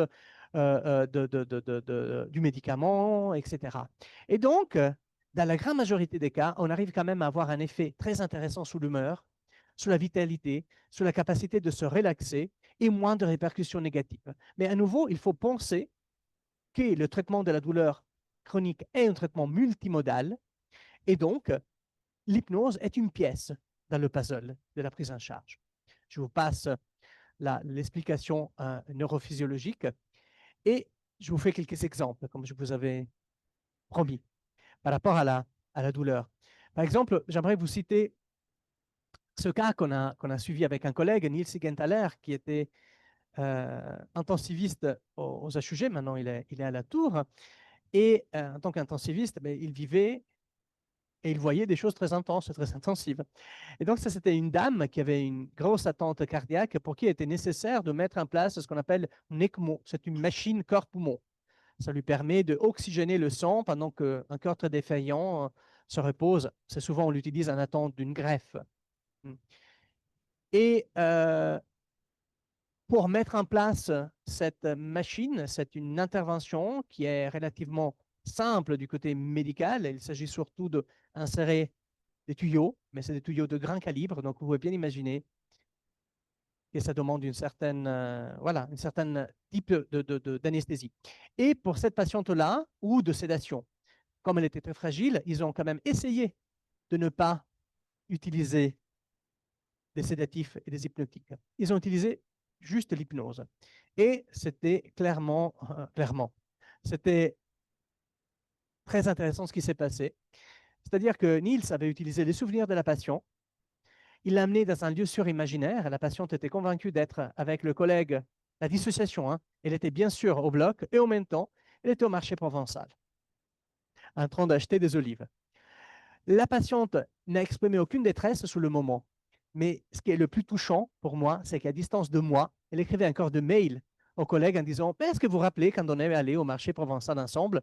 du médicament, etc. Et donc, dans la grande majorité des cas, on arrive quand même à avoir un effet très intéressant sur l'humeur, sur la vitalité, sur la capacité de se relaxer et moins de répercussions négatives. Mais à nouveau, il faut penser que le traitement de la douleur chronique est un traitement multimodal et donc l'hypnose est une pièce dans le puzzle de la prise en charge. Je vous passe l'explication neurophysiologique et je vous fais quelques exemples, comme je vous avais promis, par rapport à la douleur. Par exemple, j'aimerais vous citer ce cas qu'on a suivi avec un collègue, Niels Siegenthaler, qui était intensiviste aux HUG. Maintenant, il est à la Tour. Et en tant qu'intensiviste, ben, il vivait et il voyait des choses très intenses, très intensives. Et donc, ça, c'était une dame qui avait une grosse attente cardiaque pour qui il était nécessaire de mettre en place ce qu'on appelle une ECMO. C'est une machine corps-poumon. Ça lui permet de oxygéner le sang pendant qu'un cœur très défaillant se repose. C'est souvent, on l'utilise en attente d'une greffe. Et pour mettre en place cette machine, c'est une intervention qui est relativement simple du côté médical. Il s'agit surtout d'insérer des tuyaux, mais c'est des tuyaux de grand calibre, donc vous pouvez bien imaginer que ça demande une certaine, voilà, une certaine type d'anesthésie. Et pour cette patiente-là, ou de sédation, comme elle était très fragile, ils ont quand même essayé de ne pas utiliser des sédatifs et des hypnotiques. Ils ont utilisé juste l'hypnose. Et c'était clairement, c'était très intéressant ce qui s'est passé. C'est-à-dire que Niels avait utilisé les souvenirs de la patiente. Il l'a amené dans un lieu surimaginaire. La patiente était convaincue d'être avec le collègue, la dissociation. Hein. Elle était bien sûr au bloc et en même temps, elle était au marché provençal, en train d'acheter des olives. La patiente n'a exprimé aucune détresse sur le moment. Mais ce qui est le plus touchant pour moi, c'est qu'à distance de moi, elle écrivait encore de mails aux collègues en disant est-ce que vous vous rappelez quand on est allé au marché provençal ensemble?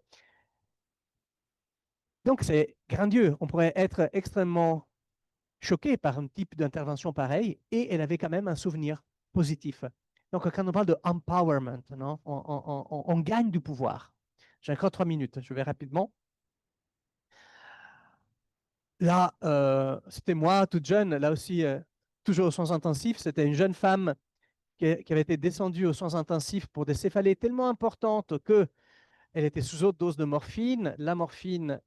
Donc, c'est grandiose. On pourrait être extrêmement choqué par un type d'intervention pareil et elle avait quand même un souvenir positif. Donc, quand on parle de empowerment, non, on gagne du pouvoir. J'ai encore 3 minutes, je vais rapidement. Là, c'était moi, toute jeune, là aussi, toujours aux soins intensifs. C'était une jeune femme qui avait été descendue aux soins intensifs pour des céphalées tellement importantes qu'elle était sous haute dose de morphine. La morphine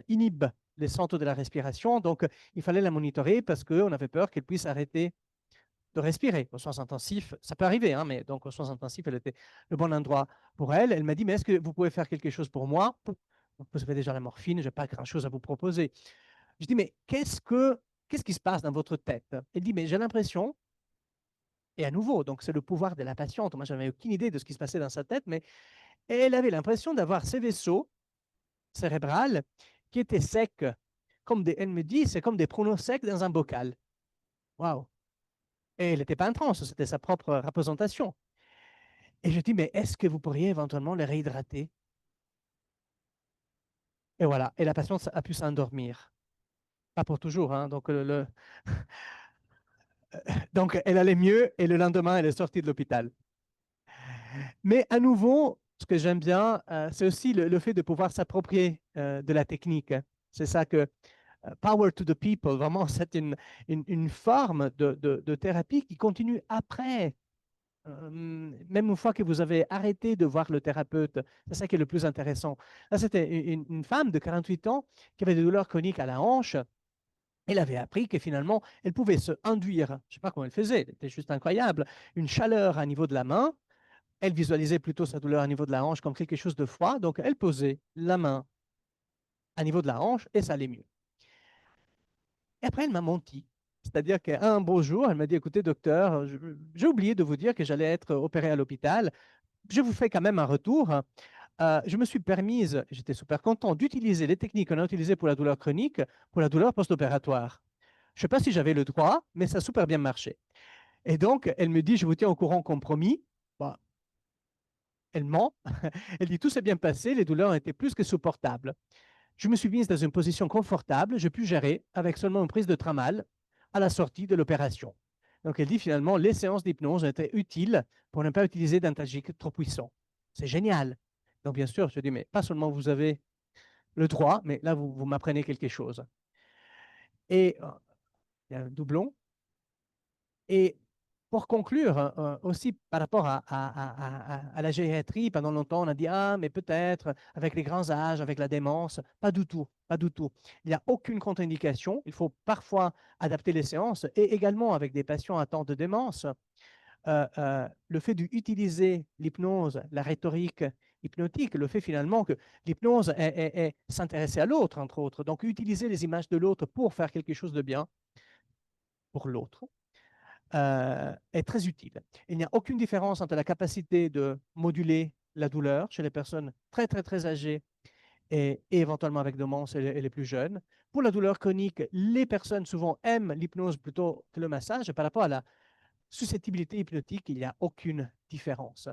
inhibe les centres de la respiration, donc il fallait la monitorer parce qu'on avait peur qu'elle puisse arrêter de respirer. Aux soins intensifs, ça peut arriver, hein, mais donc aux soins intensifs, elle était le bon endroit pour elle. Elle m'a dit, mais est-ce que vous pouvez faire quelque chose pour moi? Vous avez déjà la morphine, je n'ai pas grand-chose à vous proposer. Je dis, mais qu'est-ce qui se passe dans votre tête? Elle dit, mais j'ai l'impression, et à nouveau, donc c'est le pouvoir de la patiente. Moi, je n'avais aucune idée de ce qui se passait dans sa tête, mais elle avait l'impression d'avoir ces vaisseaux cérébrales qui étaient secs, elle me dit, c'est comme des pruneaux secs dans un bocal. Waouh! Et elle n'était pas en transe, c'était sa propre représentation. Et je dis, mais est-ce que vous pourriez éventuellement les réhydrater? Et voilà, et la patiente a pu s'endormir. Pas pour toujours, hein. Donc, donc, elle allait mieux et le lendemain, elle est sortie de l'hôpital. Mais à nouveau, ce que j'aime bien, c'est aussi le fait de pouvoir s'approprier de la technique, hein. C'est ça que Power to the People, vraiment, c'est une forme de thérapie qui continue après, même une fois que vous avez arrêté de voir le thérapeute. C'est ça qui est le plus intéressant. Là, c'était une femme de 48 ans qui avait des douleurs chroniques à la hanche. Elle avait appris que finalement, elle pouvait se induire, je ne sais pas comment elle faisait, c'était juste incroyable, une chaleur à niveau de la main. Elle visualisait plutôt sa douleur à niveau de la hanche comme quelque chose de froid, donc elle posait la main à niveau de la hanche et ça allait mieux. Et après, elle m'a menti. C'est-à-dire qu'un beau jour, elle m'a dit, écoutez, docteur, j'ai oublié de vous dire que j'allais être opéré à l'hôpital. Je vous fais quand même un retour. Je me suis permise, j'étais super content, d'utiliser les techniques qu'on a utilisées pour la douleur chronique, pour la douleur post-opératoire. Je ne sais pas si j'avais le droit, mais ça a super bien marché. Et donc, elle me dit, je vous tiens au courant compromis. Bah, elle ment. Elle dit, tout s'est bien passé, les douleurs ont été plus que supportables. Je me suis mise dans une position confortable, je puis gérer avec seulement une prise de tramal à la sortie de l'opération. Donc, elle dit finalement, les séances d'hypnose ont été utiles pour ne pas utiliser d'antalgiques trop puissants. C'est génial. Donc, bien sûr, je dis, mais pas seulement vous avez le droit, mais là, vous m'apprenez quelque chose. Et il y a un doublon. Et pour conclure, aussi par rapport à la gériatrie, pendant longtemps, on a dit, ah, mais peut-être avec les grands âges, avec la démence, pas du tout, pas du tout. Il n'y a aucune contre-indication. Il faut parfois adapter les séances et également avec des patients atteints de démence. Le fait d'utiliser l'hypnose, la rhétorique hypnotique, le fait finalement que l'hypnose est s'intéresser à l'autre, entre autres. Donc, utiliser les images de l'autre pour faire quelque chose de bien pour l'autre est très utile. Il n'y a aucune différence entre la capacité de moduler la douleur chez les personnes très, très, très âgées et éventuellement avec démence et les plus jeunes. Pour la douleur chronique, les personnes souvent aiment l'hypnose plutôt que le massage. Par rapport à la susceptibilité hypnotique, il n'y a aucune différence.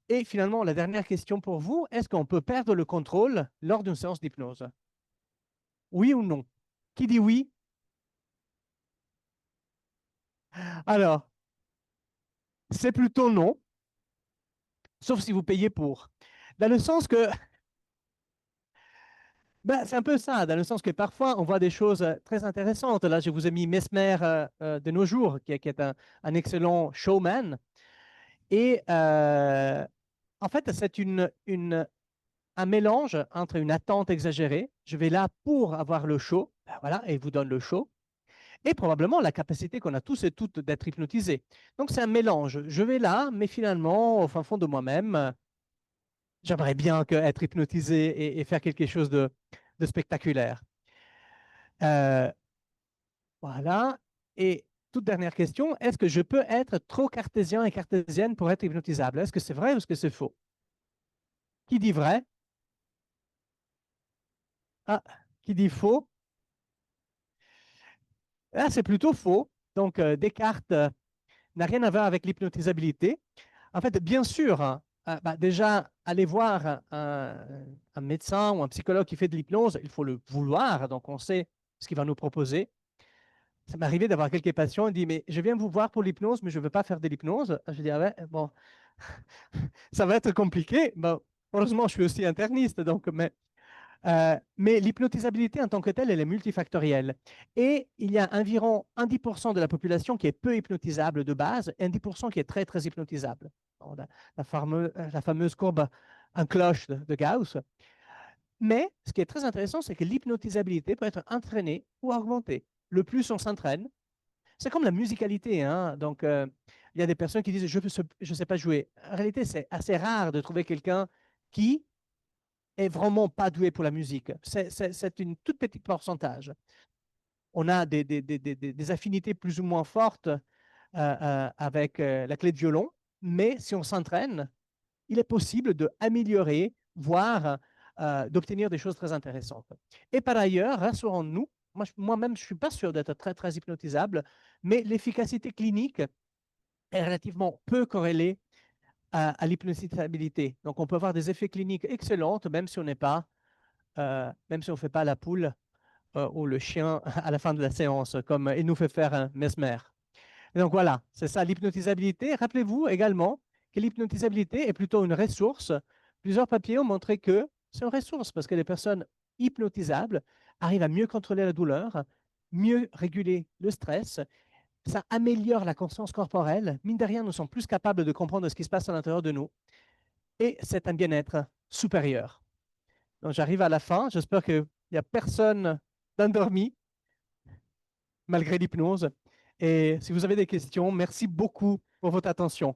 Et finalement, la dernière question pour vous, est-ce qu'on peut perdre le contrôle lors d'une séance d'hypnose? Oui ou non? Qui dit oui? Alors, c'est plutôt non, sauf si vous payez pour. Dans le sens que ben, c'est un peu ça, dans le sens que parfois on voit des choses très intéressantes. Là, je vous ai mis Mesmer de nos jours, qui est un excellent showman. Et en fait, c'est un mélange entre une attente exagérée, je vais là pour avoir le show, ben voilà, et il vous donne le show, et probablement la capacité qu'on a tous et toutes d'être hypnotisés. Donc c'est un mélange. Je vais là, mais finalement, au fin fond de moi-même, j'aimerais bien être hypnotisé et faire quelque chose de spectaculaire. Euh, Voilà. Et toute dernière question, est-ce que je peux être trop cartésien et cartésienne pour être hypnotisable? Est-ce que c'est vrai ou est-ce que c'est faux? Qui dit vrai? Ah, qui dit faux? Ah, c'est plutôt faux. Donc, Descartes n'a rien à voir avec l'hypnotisabilité. En fait, bien sûr, hein, bah, déjà, aller voir un médecin ou un psychologue qui fait de l'hypnose, il faut le vouloir. Donc, on sait ce qu'il va nous proposer. Ça m'est arrivé d'avoir quelques patients qui disent, mais je viens vous voir pour l'hypnose, mais je ne veux pas faire de l'hypnose. Je dis, ah ouais, bon, ça va être compliqué. Bon, heureusement, je suis aussi interniste, donc, mais l'hypnotisabilité en tant que telle, elle est multifactorielle. Et il y a environ un 10% de la population qui est peu hypnotisable de base et un 10% qui est très, très hypnotisable. On a la fameuse courbe en cloche de Gauss. Mais ce qui est très intéressant, c'est que l'hypnotisabilité peut être entraînée ou augmentée. Le plus on s'entraîne, c'est comme la musicalité, hein. Donc, il y a des personnes qui disent je ne sais pas jouer. En réalité, c'est assez rare de trouver quelqu'un qui est vraiment pas doué pour la musique. C'est une toute petite pourcentage. On a des affinités plus ou moins fortes avec la clé de violon, mais si on s'entraîne, il est possible d'améliorer, voire d'obtenir des choses très intéressantes. Et par ailleurs, rassurons-nous, moi-même, je ne suis pas sûr d'être très, très hypnotisable, mais l'efficacité clinique est relativement peu corrélée à l'hypnotisabilité. Donc, on peut avoir des effets cliniques excellents, même si on n'est pas même si on ne fait pas la poule ou le chien à la fin de la séance, comme il nous fait faire un mesmer. Et donc voilà, c'est ça l'hypnotisabilité. Rappelez-vous également que l'hypnotisabilité est plutôt une ressource. Plusieurs papiers ont montré que c'est une ressource parce que les personnes hypnotisables arrivent à mieux contrôler la douleur, mieux réguler le stress. Ça améliore la conscience corporelle. Mine de rien, nous sommes plus capables de comprendre ce qui se passe à l'intérieur de nous. Et c'est un bien-être supérieur. Donc j'arrive à la fin. J'espère qu'il n'y a personne d'endormi malgré l'hypnose. Et si vous avez des questions, merci beaucoup pour votre attention.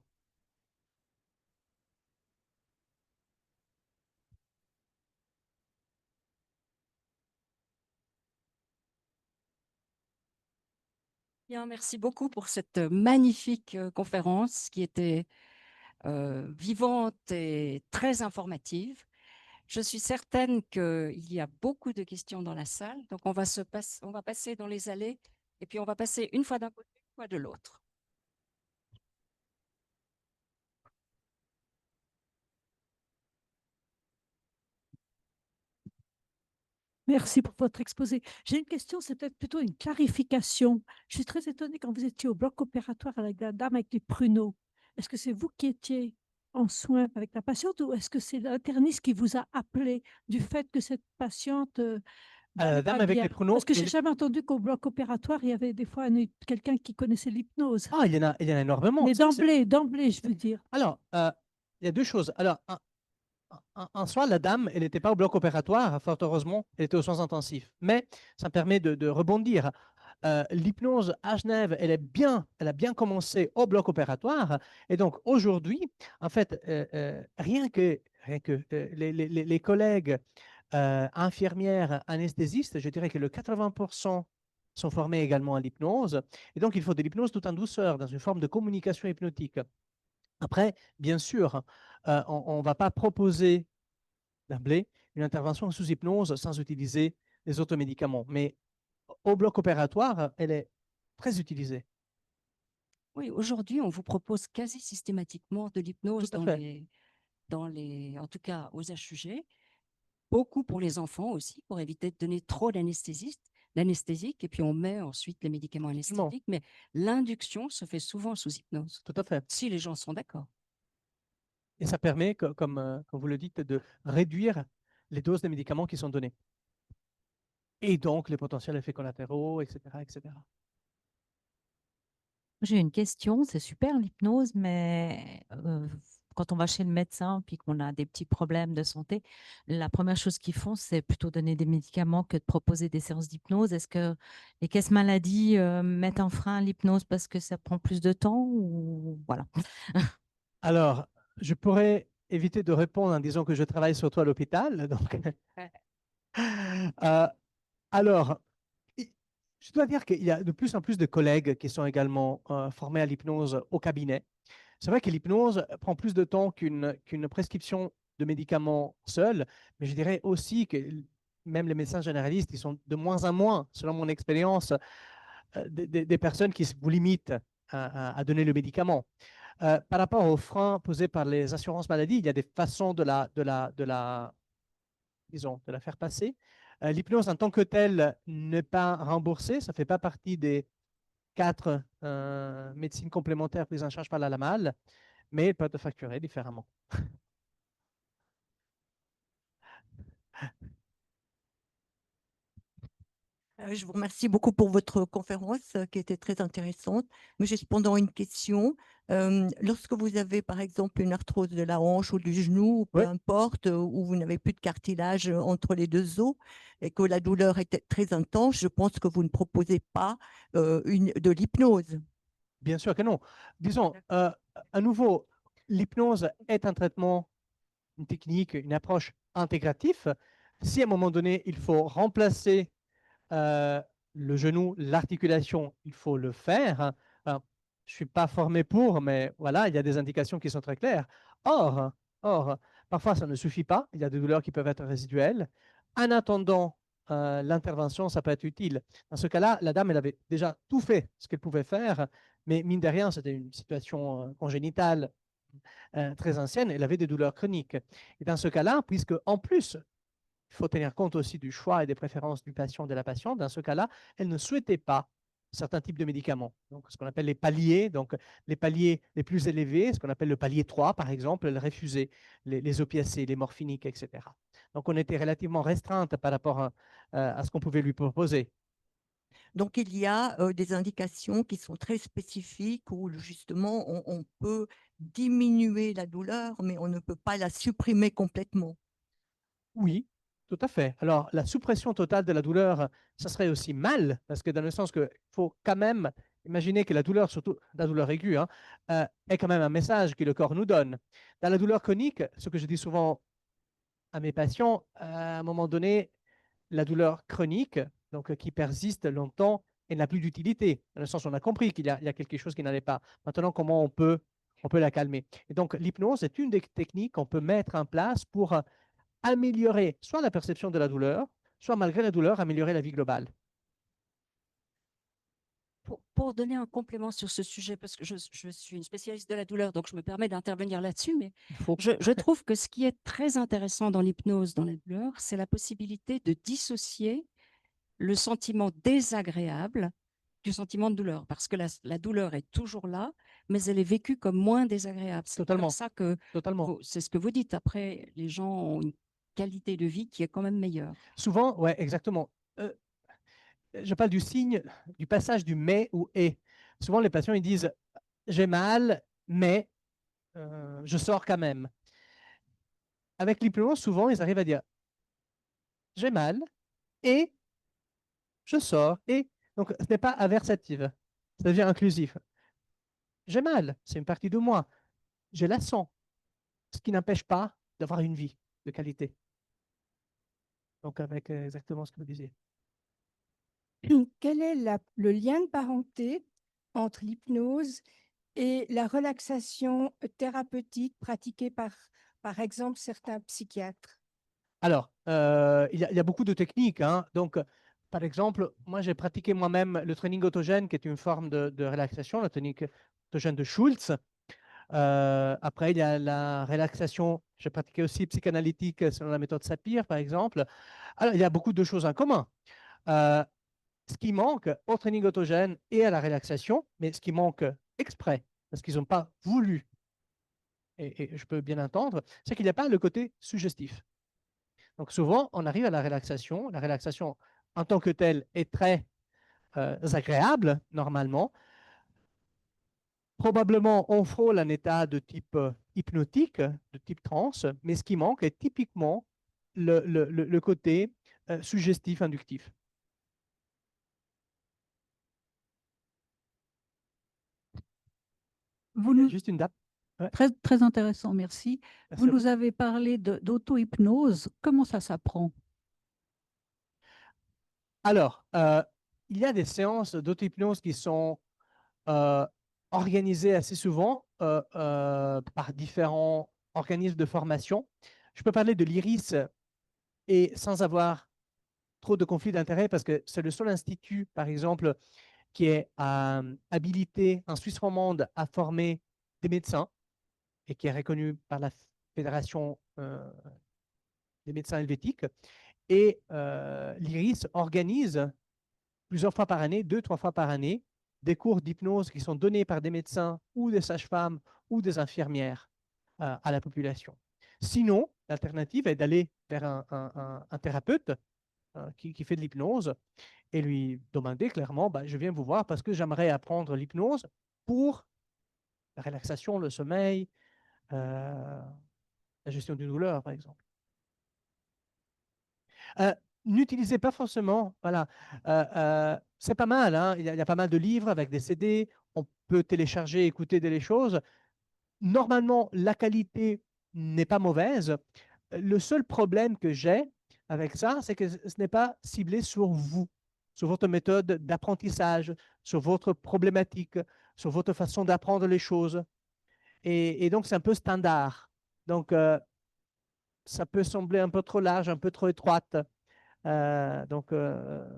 Bien, merci beaucoup pour cette magnifique conférence qui était vivante et très informative. Je suis certaine qu'il y a beaucoup de questions dans la salle, donc on va passer dans les allées et puis on va passer une fois d'un côté, une fois de l'autre. Merci pour votre exposé. J'ai une question, c'est peut-être plutôt une clarification. Je suis très étonnée quand vous étiez au bloc opératoire avec la dame avec les pruneaux. Est-ce que c'est vous qui étiez en soins avec la patiente ou est-ce que c'est l'interniste qui vous a appelé du fait que cette patiente La n'allait dame pas avec bien? les pruneaux. Parce que j'ai jamais entendu qu'au bloc opératoire, il y avait des fois quelqu'un qui connaissait l'hypnose. Ah, il y en a énormément. Mais d'emblée, je veux dire. Alors, il y a deux choses. Alors, en soi, la dame, elle n'était pas au bloc opératoire, fort heureusement, elle était aux soins intensifs. Mais ça permet de rebondir. L'hypnose à Genève, elle a bien commencé au bloc opératoire. Et donc, aujourd'hui, en fait, rien que les collègues infirmières, anesthésistes, je dirais que le 80% sont formés également à l'hypnose. Et donc, il faut de l'hypnose tout en douceur, dans une forme de communication hypnotique. Après, bien sûr, on ne va pas proposer d'emblée une intervention sous hypnose sans utiliser les autres médicaments. Mais au bloc opératoire, elle est très utilisée. Oui, aujourd'hui, on vous propose quasi systématiquement de l'hypnose Tout à fait. en tout cas aux HUG, beaucoup pour les enfants aussi, pour éviter de donner trop d'anesthésique, et puis on met ensuite les médicaments Effectivement. anesthésiques, mais l'induction se fait souvent sous hypnose, Tout à fait. si les gens sont d'accord. Et ça permet, comme vous le dites, de réduire les doses de médicaments qui sont données. Et donc les potentiels effets collatéraux, etc., etc. J'ai une question, c'est super l'hypnose, mais quand on va chez le médecin puis qu'on a des petits problèmes de santé, la première chose qu'ils font, c'est plutôt donner des médicaments que de proposer des séances d'hypnose. Est-ce que les caisses maladies mettent un frein à l'hypnose parce que ça prend plus de temps ou voilà. Alors, je pourrais éviter de répondre en disant que je travaille surtout à l'hôpital. Donc, euh, alors, je dois dire qu'il y a de plus en plus de collègues qui sont également formés à l'hypnose au cabinet. C'est vrai que l'hypnose prend plus de temps qu'une prescription de médicaments seule, mais je dirais aussi que même les médecins généralistes, ils sont de moins en moins, selon mon expérience, des personnes qui vous limitent à donner le médicament. Par rapport aux freins posés par les assurances maladie, il y a des façons disons, de la faire passer. L'hypnose en tant que telle n'est pas remboursée, ça ne fait pas partie des 4 médecines complémentaires prises en charge par la LAMAL, mais elle peut être facturée différemment. Je vous remercie beaucoup pour votre conférence qui était très intéressante. Mais j'ai cependant une question. Lorsque vous avez par exemple une arthrose de la hanche ou du genou, ou peu Oui, importe, où vous n'avez plus de cartilage entre les deux os et que la douleur est très intense, je pense que vous ne proposez pas de l'hypnose. bien sûr que non. Disons, à nouveau, l'hypnose est un traitement, une technique, une approche intégrative. Si à un moment donné, il faut remplacer euh, le genou, l'articulation, il faut le faire. Alors, je ne suis pas formé pour, mais voilà, il y a des indications qui sont très claires. Or, parfois, ça ne suffit pas. Il y a des douleurs qui peuvent être résiduelles. En attendant l'intervention, ça peut être utile. Dans ce cas-là, la dame, elle avait déjà tout fait ce qu'elle pouvait faire, mais mine de rien, c'était une situation congénitale très ancienne. Elle avait des douleurs chroniques. Et dans ce cas-là, puisque en plus il faut tenir compte aussi du choix et des préférences du patient, de la patiente. Dans ce cas-là, elle ne souhaitait pas certains types de médicaments, donc ce qu'on appelle les paliers, donc les paliers les plus élevés, ce qu'on appelle le palier 3, par exemple, elle refusait les opiacés, les morphiniques, etc. Donc on était relativement restreinte par rapport à ce qu'on pouvait lui proposer. Donc, il y a des indications qui sont très spécifiques où justement on peut diminuer la douleur, mais on ne peut pas la supprimer complètement. Oui, tout à fait. Alors, la suppression totale de la douleur, ça serait aussi mal, parce que dans le sens qu'il faut quand même imaginer que la douleur, surtout la douleur aiguë, hein, est quand même un message que le corps nous donne. Dans la douleur chronique, ce que je dis souvent à mes patients, à un moment donné, la douleur chronique, donc qui persiste longtemps, elle n'a plus d'utilité. Dans le sens où on a compris qu'il y a quelque chose qui n'allait pas. Maintenant, comment on peut la calmer? Et donc, l'hypnose est une des techniques qu'on peut mettre en place pour améliorer soit la perception de la douleur, soit malgré la douleur, améliorer la vie globale. Pour donner un complément sur ce sujet, parce que je suis une spécialiste de la douleur, donc je me permets d'intervenir là-dessus, mais Il faut... je trouve que ce qui est très intéressant dans l'hypnose, dans la douleur, c'est la possibilité de dissocier le sentiment désagréable du sentiment de douleur, parce que la douleur est toujours là, mais elle est vécue comme moins désagréable. C'est comme Totalement, ça que totalement. c'est ce que vous dites. Après, les gens ont une qualité de vie qui est quand même meilleure. Souvent, ouais, exactement. Je parle du signe, du passage du mais ou et. Souvent, les patients, ils disent, j'ai mal, mais je sors quand même. Avec l'hypnose, souvent, ils arrivent à dire, j'ai mal et je sors. Et donc, ce n'est pas aversative, ça devient inclusif. J'ai mal, c'est une partie de moi. Je la sens, ce qui n'empêche pas d'avoir une vie de qualité. Donc, avec exactement ce que vous disiez. Quel est le lien de parenté entre l'hypnose et la relaxation thérapeutique pratiquée par exemple, certains psychiatres? Alors, il y a beaucoup de techniques, hein. Donc, par exemple, moi, j'ai pratiqué moi-même le training autogène, qui est une forme de relaxation, la technique autogène de Schultz. Après, il y a la relaxation, j'ai pratiqué aussi psychanalytique selon la méthode Sapir, par exemple. Alors, il y a beaucoup de choses en commun. Ce qui manque au training autogène et à la relaxation, mais ce qui manque exprès, parce qu'ils n'ont pas voulu, et je peux bien entendre, c'est qu'il n'y a pas le côté suggestif. Donc souvent, on arrive à la relaxation. La relaxation en tant que telle est très agréable normalement. Probablement, on frôle un état de type hypnotique, de type transe, mais ce qui manque est typiquement le côté suggestif, inductif. Vous nous, Juste une date. Ouais, très, très intéressant, merci. merci Vous à vous. nous avez parlé d'auto-hypnose. Comment ça s'apprend? Alors, il y a des séances d'auto-hypnose qui sont euh, organisées assez souvent par différents organismes de formation. Je peux parler de l'IRIS et sans avoir trop de conflits d'intérêts parce que c'est le seul institut, par exemple, qui est habilité en Suisse romande à former des médecins et qui est reconnu par la Fédération des médecins helvétiques. Et l'IRIS organise plusieurs fois par année, 2, 3 fois par année, des cours d'hypnose qui sont donnés par des médecins ou des sages-femmes ou des infirmières à la population. Sinon, l'alternative est d'aller vers un thérapeute qui fait de l'hypnose et lui demander clairement, bah, je viens vous voir parce que j'aimerais apprendre l'hypnose pour la relaxation, le sommeil, la gestion du douleur, par exemple. N'utilisez pas forcément, voilà, c'est pas mal, hein, il y a pas mal de livres avec des CD, on peut télécharger, écouter des choses. Normalement, la qualité n'est pas mauvaise. Le seul problème que j'ai avec ça, c'est que ce n'est pas ciblé sur vous, sur votre méthode d'apprentissage, sur votre problématique, sur votre façon d'apprendre les choses. Et donc, c'est un peu standard. Donc, ça peut sembler un peu trop large, un peu trop étroite. Donc, de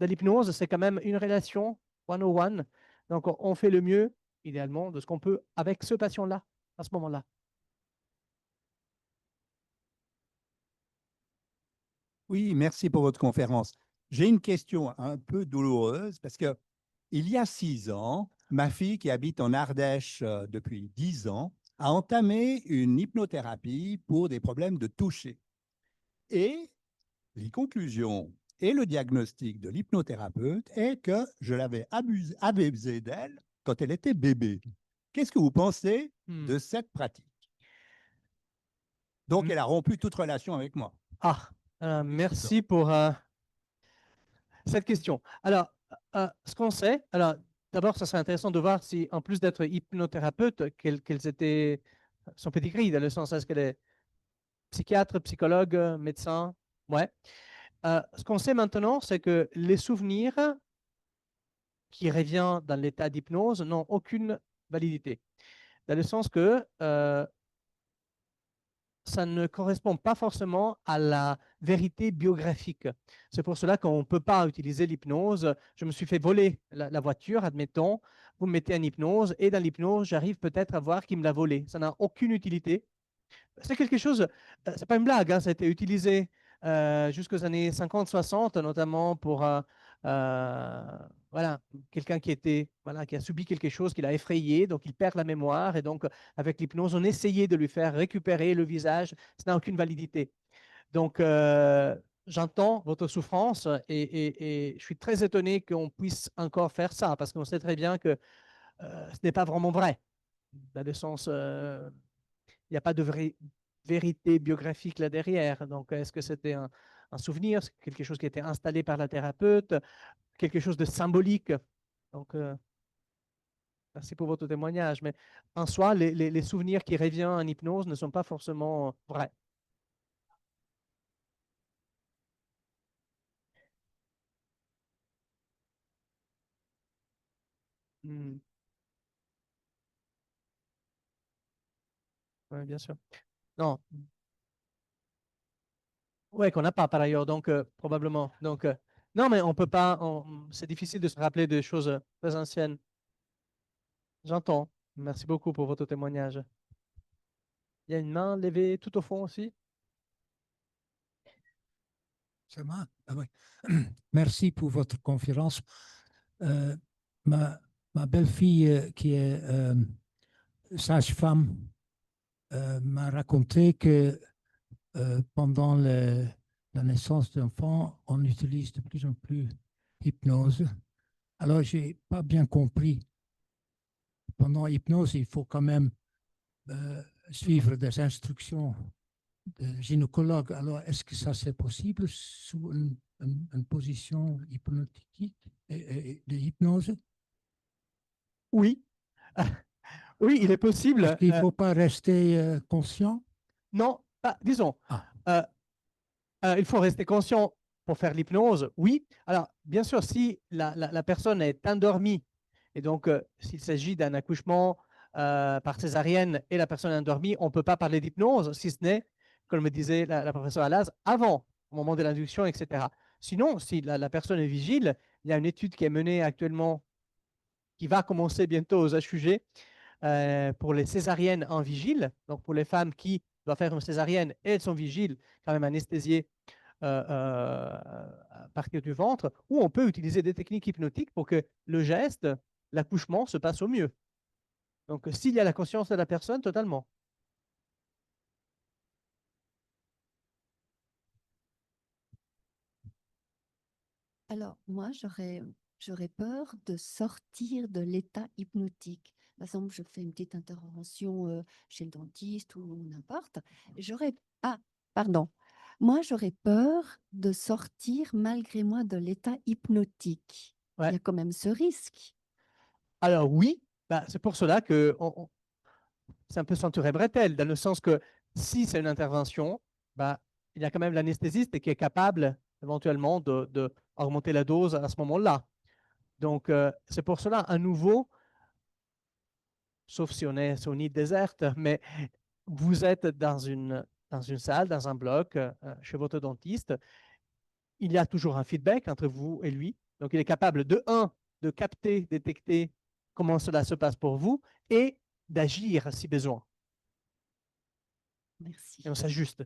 l'hypnose, c'est quand même une relation one-on-one. Donc, on fait le mieux, idéalement, de ce qu'on peut avec ce patient-là, à ce moment-là. Oui, merci pour votre conférence. J'ai une question un peu douloureuse parce que il y a 6 ans, ma fille qui habite en Ardèche depuis 10 ans a entamé une hypnothérapie pour des problèmes de toucher. Et les conclusions et le diagnostic de l'hypnothérapeute est que je l'avais abusé d'elle quand elle était bébé. Qu'est-ce que vous pensez de cette pratique? Donc, elle a rompu toute relation avec moi. Merci pour cette question. Alors, ce qu'on sait, alors d'abord, ça serait intéressant de voir si, en plus d'être hypnothérapeute, quels étaient son pedigree, dans le sens, est-ce qu'elle est psychiatre, psychologue, médecin? Ouais. Ce qu'on sait maintenant, c'est que les souvenirs qui reviennent dans l'état d'hypnose n'ont aucune validité. Dans le sens que ça ne correspond pas forcément à la vérité biographique. C'est pour cela qu'on ne peut pas utiliser l'hypnose. Je me suis fait voler la voiture, admettons, vous me mettez en hypnose, et dans l'hypnose, j'arrive peut-être à voir qui me l'a volé. Ça n'a aucune utilité. C'est quelque chose, c'est pas une blague, hein, ça a été utilisé jusqu'aux années 50-60, notamment pour voilà, quelqu'un qui était, voilà, qui a subi quelque chose qui l'a effrayé, donc il perd la mémoire, et donc avec l'hypnose, on essayait de lui faire récupérer le visage, ça n'a aucune validité. Donc, j'entends votre souffrance et je suis très étonné qu'on puisse encore faire ça, parce qu'on sait très bien que ce n'est pas vraiment vrai, dans le sens, il n'y a pas de vérité biographique là derrière. Donc, est-ce que c'était un souvenir, quelque chose qui a été installé par la thérapeute, quelque chose de symbolique? Donc, merci pour votre témoignage. Mais en soi, les souvenirs qui reviennent en hypnose ne sont pas forcément vrais. Oui, bien sûr. Non. Oui, qu'on n'a pas par ailleurs, donc probablement. Donc, non, mais on peut pas, c'est difficile de se rappeler des choses très anciennes. J'entends. Merci beaucoup pour votre témoignage. Il y a une main levée tout au fond aussi. C'est moi? Ah oui. Merci pour votre conférence. Ma belle-fille, qui est sage-femme, m'a raconté que pendant la naissance d'enfants, on utilise de plus en plus hypnose. Alors, je n'ai pas bien compris. Pendant l'hypnose, il faut quand même suivre des instructions de gynécologue. Alors, est-ce que ça c'est possible sous une position hypnotique et de hypnose? Oui. Oui, il est possible. Est-ce qu'il ne faut pas rester conscient? Non, disons, il faut rester conscient pour faire l'hypnose, oui. Alors, bien sûr, si la personne est endormie, et donc s'il s'agit d'un accouchement par césarienne et la personne est endormie, on ne peut pas parler d'hypnose, si ce n'est, comme me disait la professeure Alaz, avant, au moment de l'induction, etc. Sinon, si la personne est vigile, il y a une étude qui est menée actuellement, qui va commencer bientôt aux HUG, pour les césariennes en vigile, donc pour les femmes qui doivent faire une césarienne et elles sont vigiles, quand même anesthésiées à partir du ventre, où on peut utiliser des techniques hypnotiques pour que le geste, l'accouchement se passe au mieux. Donc, s'il y a la conscience de la personne, totalement. Alors, moi, j'aurais peur de sortir de l'état hypnotique. Par exemple, je fais une petite intervention chez le dentiste ou n'importe. Pardon. Moi, j'aurais peur de sortir malgré moi de l'état hypnotique. Ouais. Il y a quand même ce risque. Alors oui, c'est pour cela que c'est un peu ceinturé bretelle, dans le sens que si c'est une intervention, il y a quand même l'anesthésiste qui est capable éventuellement de augmenter la dose à ce moment-là. Donc, c'est pour cela, à nouveau, sauf si on est sur une île déserte, mais vous êtes dans une salle, dans un bloc, chez votre dentiste. Il y a toujours un feedback entre vous et lui. Donc, il est capable de capter, détecter comment cela se passe pour vous et d'agir si besoin. Merci. Et on s'ajuste.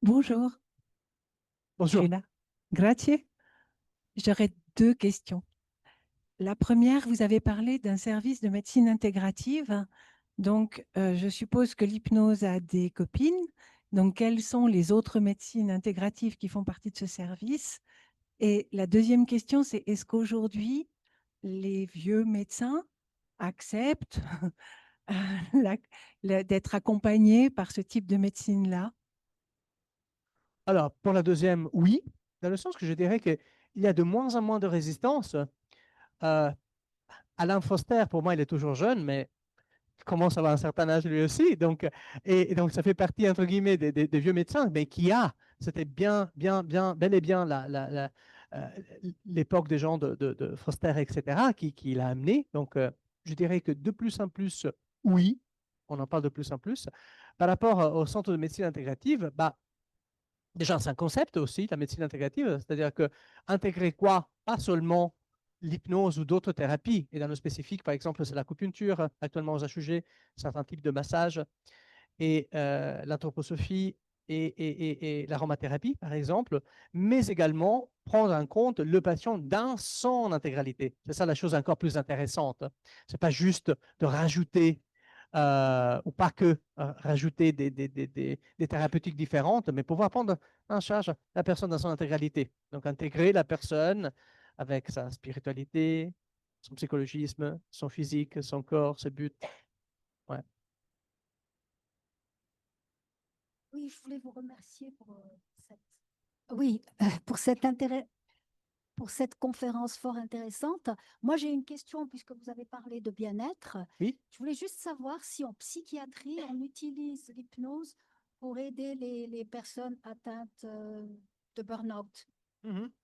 Bonjour, Bonjour. Gina. Grazie. J'aurais deux questions. La première, vous avez parlé d'un service de médecine intégrative. Donc, je suppose que l'hypnose a des copines. Donc, quelles sont les autres médecines intégratives qui font partie de ce service? Et la deuxième question, c'est est-ce qu'aujourd'hui, les vieux médecins acceptent d'être accompagnés par ce type de médecine-là? Alors, pour la deuxième, oui, dans le sens que je dirais qu'il y a de moins en moins de résistance. Alain Foster, pour moi, il est toujours jeune, mais il commence à avoir un certain âge lui aussi. Donc, et donc, ça fait partie, entre guillemets, des vieux médecins, mais c'était bel et bien euh, l'époque des gens de Foster, etc., qui l'a amené. Donc, je dirais que de plus en plus, oui, on en parle de plus en plus. Par rapport au centre de médecine intégrative, bah, déjà, c'est un concept aussi, la médecine intégrative, c'est-à-dire que intégrer quoi? Pas seulement l'hypnose ou d'autres thérapies. Et dans le spécifique, par exemple, c'est l'acupuncture, actuellement aux HUG, certains types de massages, et l'anthroposophie et l'aromathérapie, par exemple, mais également prendre en compte le patient dans son intégralité. C'est ça la chose encore plus intéressante. Ce n'est pas juste de rajouter ou pas que rajouter des thérapeutiques différentes, mais pouvoir prendre en charge la personne dans son intégralité. Donc, intégrer la personne avec sa spiritualité, son psychologisme, son physique, son corps, ses buts. Ouais. Oui, je voulais vous remercier pour cette... Oui, pour cet intérêt, pour cette conférence fort intéressante. Moi, j'ai une question puisque vous avez parlé de bien-être. Oui. Je voulais juste savoir si en psychiatrie, on utilise l'hypnose pour aider les personnes atteintes de burn-out.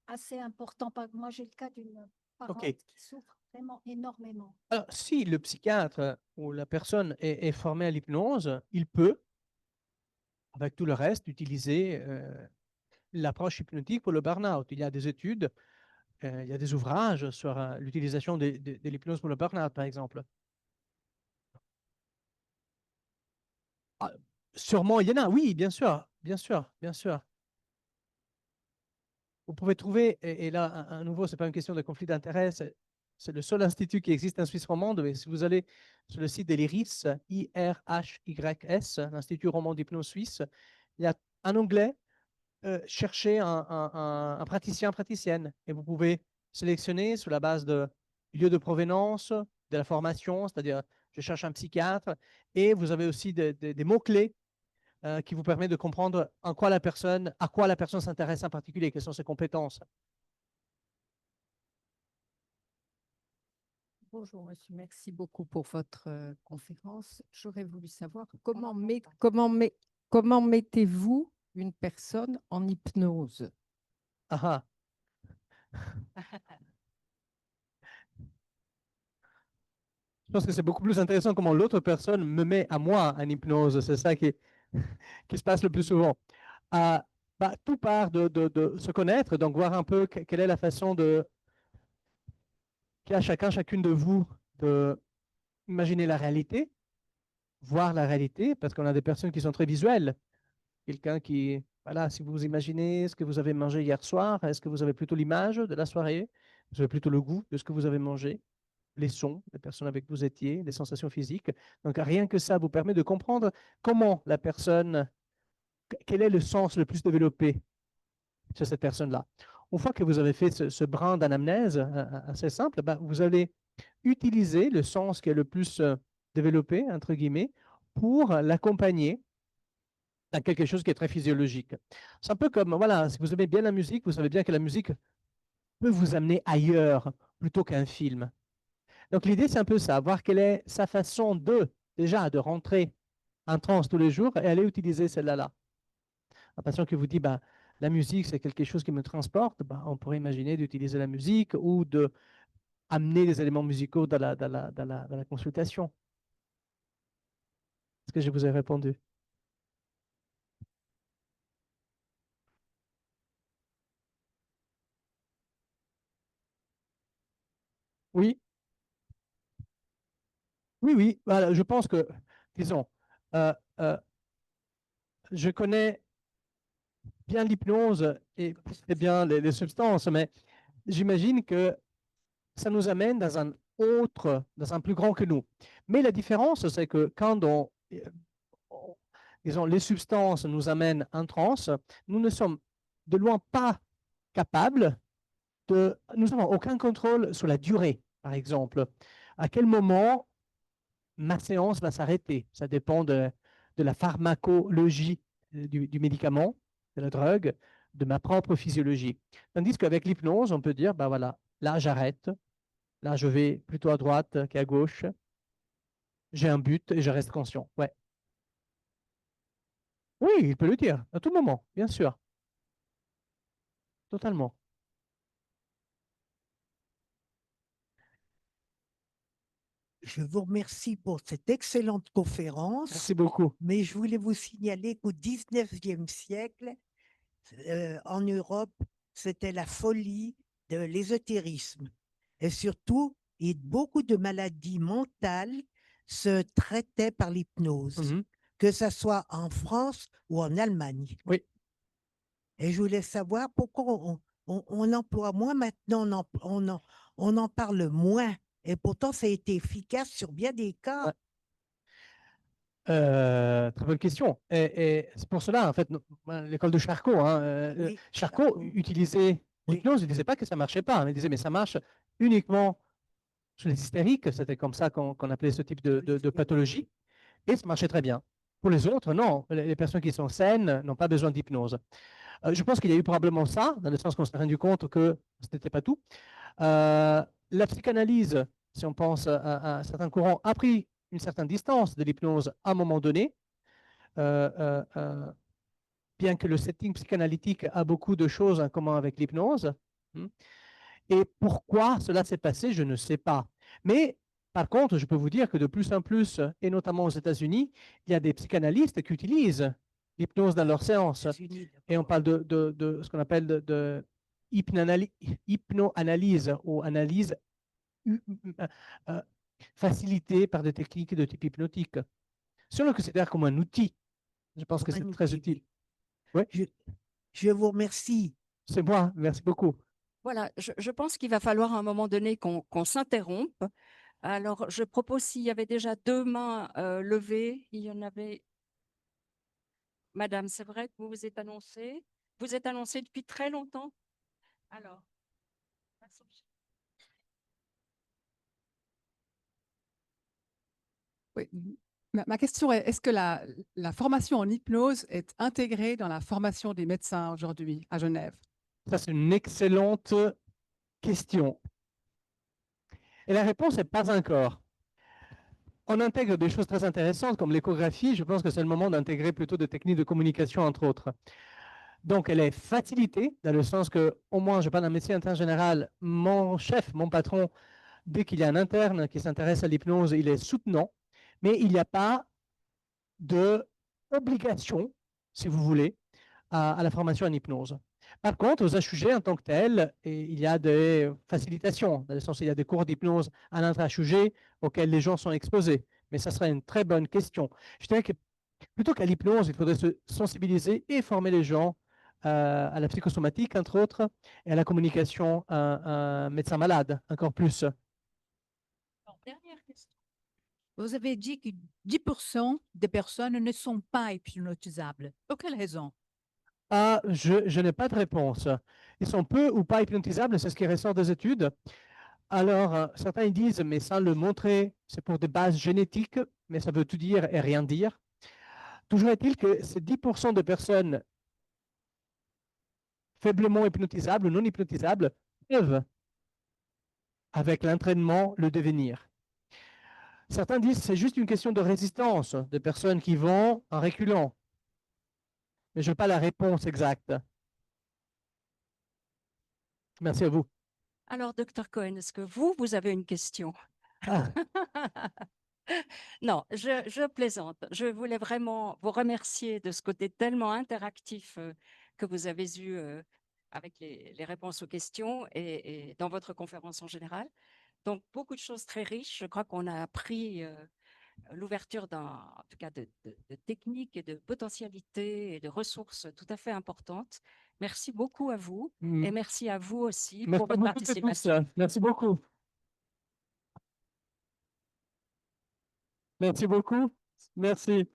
Assez important. Moi, j'ai le cas d'une parente qui souffre vraiment énormément. Alors, si le psychiatre ou la personne est formée à l'hypnose, il peut, avec tout le reste, utiliser l'approche hypnotique pour le burn-out. Il y a des études, il y a des ouvrages sur l'utilisation de l'hypnose pour le burn-out, par exemple. Ah, sûrement, il y en a, oui, bien sûr, bien sûr, bien sûr. Vous pouvez trouver, et là, à nouveau, ce n'est pas une question de conflit d'intérêts, c'est le seul institut qui existe en Suisse romande, mais si vous allez sur le site de l'IRHYS, IRHYS, l'Institut romand d'hypnose suisse, il y a un onglet chercher un praticien, praticienne, et vous pouvez sélectionner sur la base de lieu de provenance, de la formation, c'est-à-dire je cherche un psychiatre, et vous avez aussi des mots-clés qui vous permettent de comprendre à quoi la personne s'intéresse en particulier, quelles sont ses compétences. Bonjour, monsieur. Merci beaucoup pour votre conférence. J'aurais voulu savoir comment mettez-vous une personne en hypnose? Ah Je pense que c'est beaucoup plus intéressant comment l'autre personne me met à moi en hypnose. C'est ça qui se passe le plus souvent. Tout part de se connaître, donc voir un peu quelle est la façon qu'a chacune de vous de imaginer la réalité, voir la réalité, parce qu'on a des personnes qui sont très visuelles. Quelqu'un qui, voilà, si vous imaginez ce que vous avez mangé hier soir, est-ce que vous avez plutôt l'image de la soirée? Vous avez plutôt le goût de ce que vous avez mangé? Les sons, les personnes avec qui vous étiez, les sensations physiques. Donc, rien que ça vous permet de comprendre comment la personne, quel est le sens le plus développé chez cette personne-là. Une fois que vous avez fait ce brin d'anamnèse assez simple, vous allez utiliser le sens qui est le plus développé, entre guillemets, pour l'accompagner dans quelque chose qui est très physiologique. C'est un peu comme, voilà, si vous aimez bien la musique, vous savez bien que la musique peut vous amener ailleurs plutôt qu'un film. Donc l'idée, c'est un peu ça, voir quelle est sa façon déjà, de rentrer en transe tous les jours et aller utiliser celle-là. Un patient qui vous dit, la musique, c'est quelque chose qui me transporte, on pourrait imaginer d'utiliser la musique ou d'amener des éléments musicaux dans la consultation. Est-ce que je vous ai répondu? Oui, oui, oui. Voilà, je pense que, disons, je connais bien l'hypnose et c'est bien les substances, mais j'imagine que ça nous amène dans un autre, dans un plus grand que nous. Mais la différence, c'est que quand disons, les substances nous amènent en transe, nous ne sommes de loin pas capables nous n'avons aucun contrôle sur la durée, par exemple. À quel moment ma séance va s'arrêter? Ça dépend de la pharmacologie du médicament, de la drogue, de ma propre physiologie. Tandis qu'avec l'hypnose, on peut dire, bah voilà, là j'arrête, là je vais plutôt à droite qu'à gauche, j'ai un but et je reste conscient. Ouais. Oui, il peut le dire, à tout moment, bien sûr. Totalement. Je vous remercie pour cette excellente conférence. Merci beaucoup. Mais je voulais vous signaler qu'au 19e siècle, en Europe, c'était la folie de l'ésotérisme. Et surtout, beaucoup de maladies mentales se traitaient par l'hypnose, que ce soit en France ou en Allemagne. Oui. Et je voulais savoir pourquoi on emploie moins maintenant, on en parle moins. Et pourtant, ça a été efficace sur bien des cas. Très bonne question. Et c'est pour cela, en fait, l'école de Charcot, hein, Oui, Charcot utilisait l'hypnose, il ne disait pas que ça ne marchait pas, hein, il disait, mais ça marche uniquement chez les hystériques, c'était comme ça qu'on appelait ce type de pathologie, et ça marchait très bien. Pour les autres, non, les personnes qui sont saines n'ont pas besoin d'hypnose. Je pense qu'il y a eu probablement ça, dans le sens qu'on s'est rendu compte que ce n'était pas tout. La psychanalyse, si on pense à certains courants, a pris une certaine distance de l'hypnose à un moment donné, bien que le setting psychanalytique a beaucoup de choses en commun avec l'hypnose. Et pourquoi cela s'est passé, je ne sais pas. Mais par contre, je peux vous dire que de plus en plus, et notamment aux États-Unis, il y a des psychanalystes qui utilisent l'hypnose dans leurs séances. Et on parle de ce qu'on appelle de hypnoanalyse ou analyse facilitée par des techniques de type hypnotique. Si on le considère comme un outil, je pense que c'est très utile. Oui. Je vous remercie. C'est moi, merci beaucoup. Voilà, je pense qu'il va falloir à un moment donné qu'on s'interrompe. Alors, je propose s'il y avait déjà 2 mains levées, il y en avait. Madame, c'est vrai que vous vous êtes annoncée. Vous êtes annoncée depuis très longtemps. Alors. Oui. Ma question est, est-ce que la formation en hypnose est intégrée dans la formation des médecins aujourd'hui à Genève? Ça, c'est une excellente question. Et la réponse n'est pas encore. On intègre des choses très intéressantes comme l'échographie. Je pense que c'est le moment d'intégrer plutôt des techniques de communication, entre autres. Donc, elle est facilitée, dans le sens que, au moins, je parle d'un médecin interne général, mon chef, mon patron, dès qu'il y a un interne qui s'intéresse à l'hypnose, il est soutenant, mais il n'y a pas d'obligation, si vous voulez, à la formation en hypnose. Par contre, aux HUG en tant que tel, il y a des facilitations, dans le sens où il y a des cours d'hypnose à l'intra-HUG auxquels les gens sont exposés. Mais ça serait une très bonne question. Je dirais que plutôt qu'à l'hypnose, il faudrait se sensibiliser et former les gens à la psychosomatique, entre autres, et à la communication médecin-malade, encore plus. Dernière question. Vous avez dit que 10% des personnes ne sont pas hypnotisables. Pour quelle raison? Ah, je n'ai pas de réponse. Ils sont peu ou pas hypnotisables, c'est ce qui ressort des études. Alors, certains ils disent, mais sans le montrer, c'est pour des bases génétiques, mais ça veut tout dire et rien dire. Toujours est-il que ces 10% de personnes faiblement hypnotisables ou non hypnotisables peuvent, avec l'entraînement, le devenir. Certains disent que c'est juste une question de résistance, de personnes qui vont en reculant. Mais je n'ai pas la réponse exacte. Merci à vous. Alors, Dr Cohen, est-ce que vous avez une question? Ah. Non, je plaisante. Je voulais vraiment vous remercier de ce côté tellement interactif que vous avez eu avec les réponses aux questions et dans votre conférence en général. Donc, beaucoup de choses très riches. Je crois qu'on a appris l'ouverture en tout cas de techniques et de potentialités et de ressources tout à fait importantes. Merci beaucoup à vous et merci à vous aussi Merci pour votre beaucoup à tous. participation. Merci beaucoup. Merci beaucoup. Merci.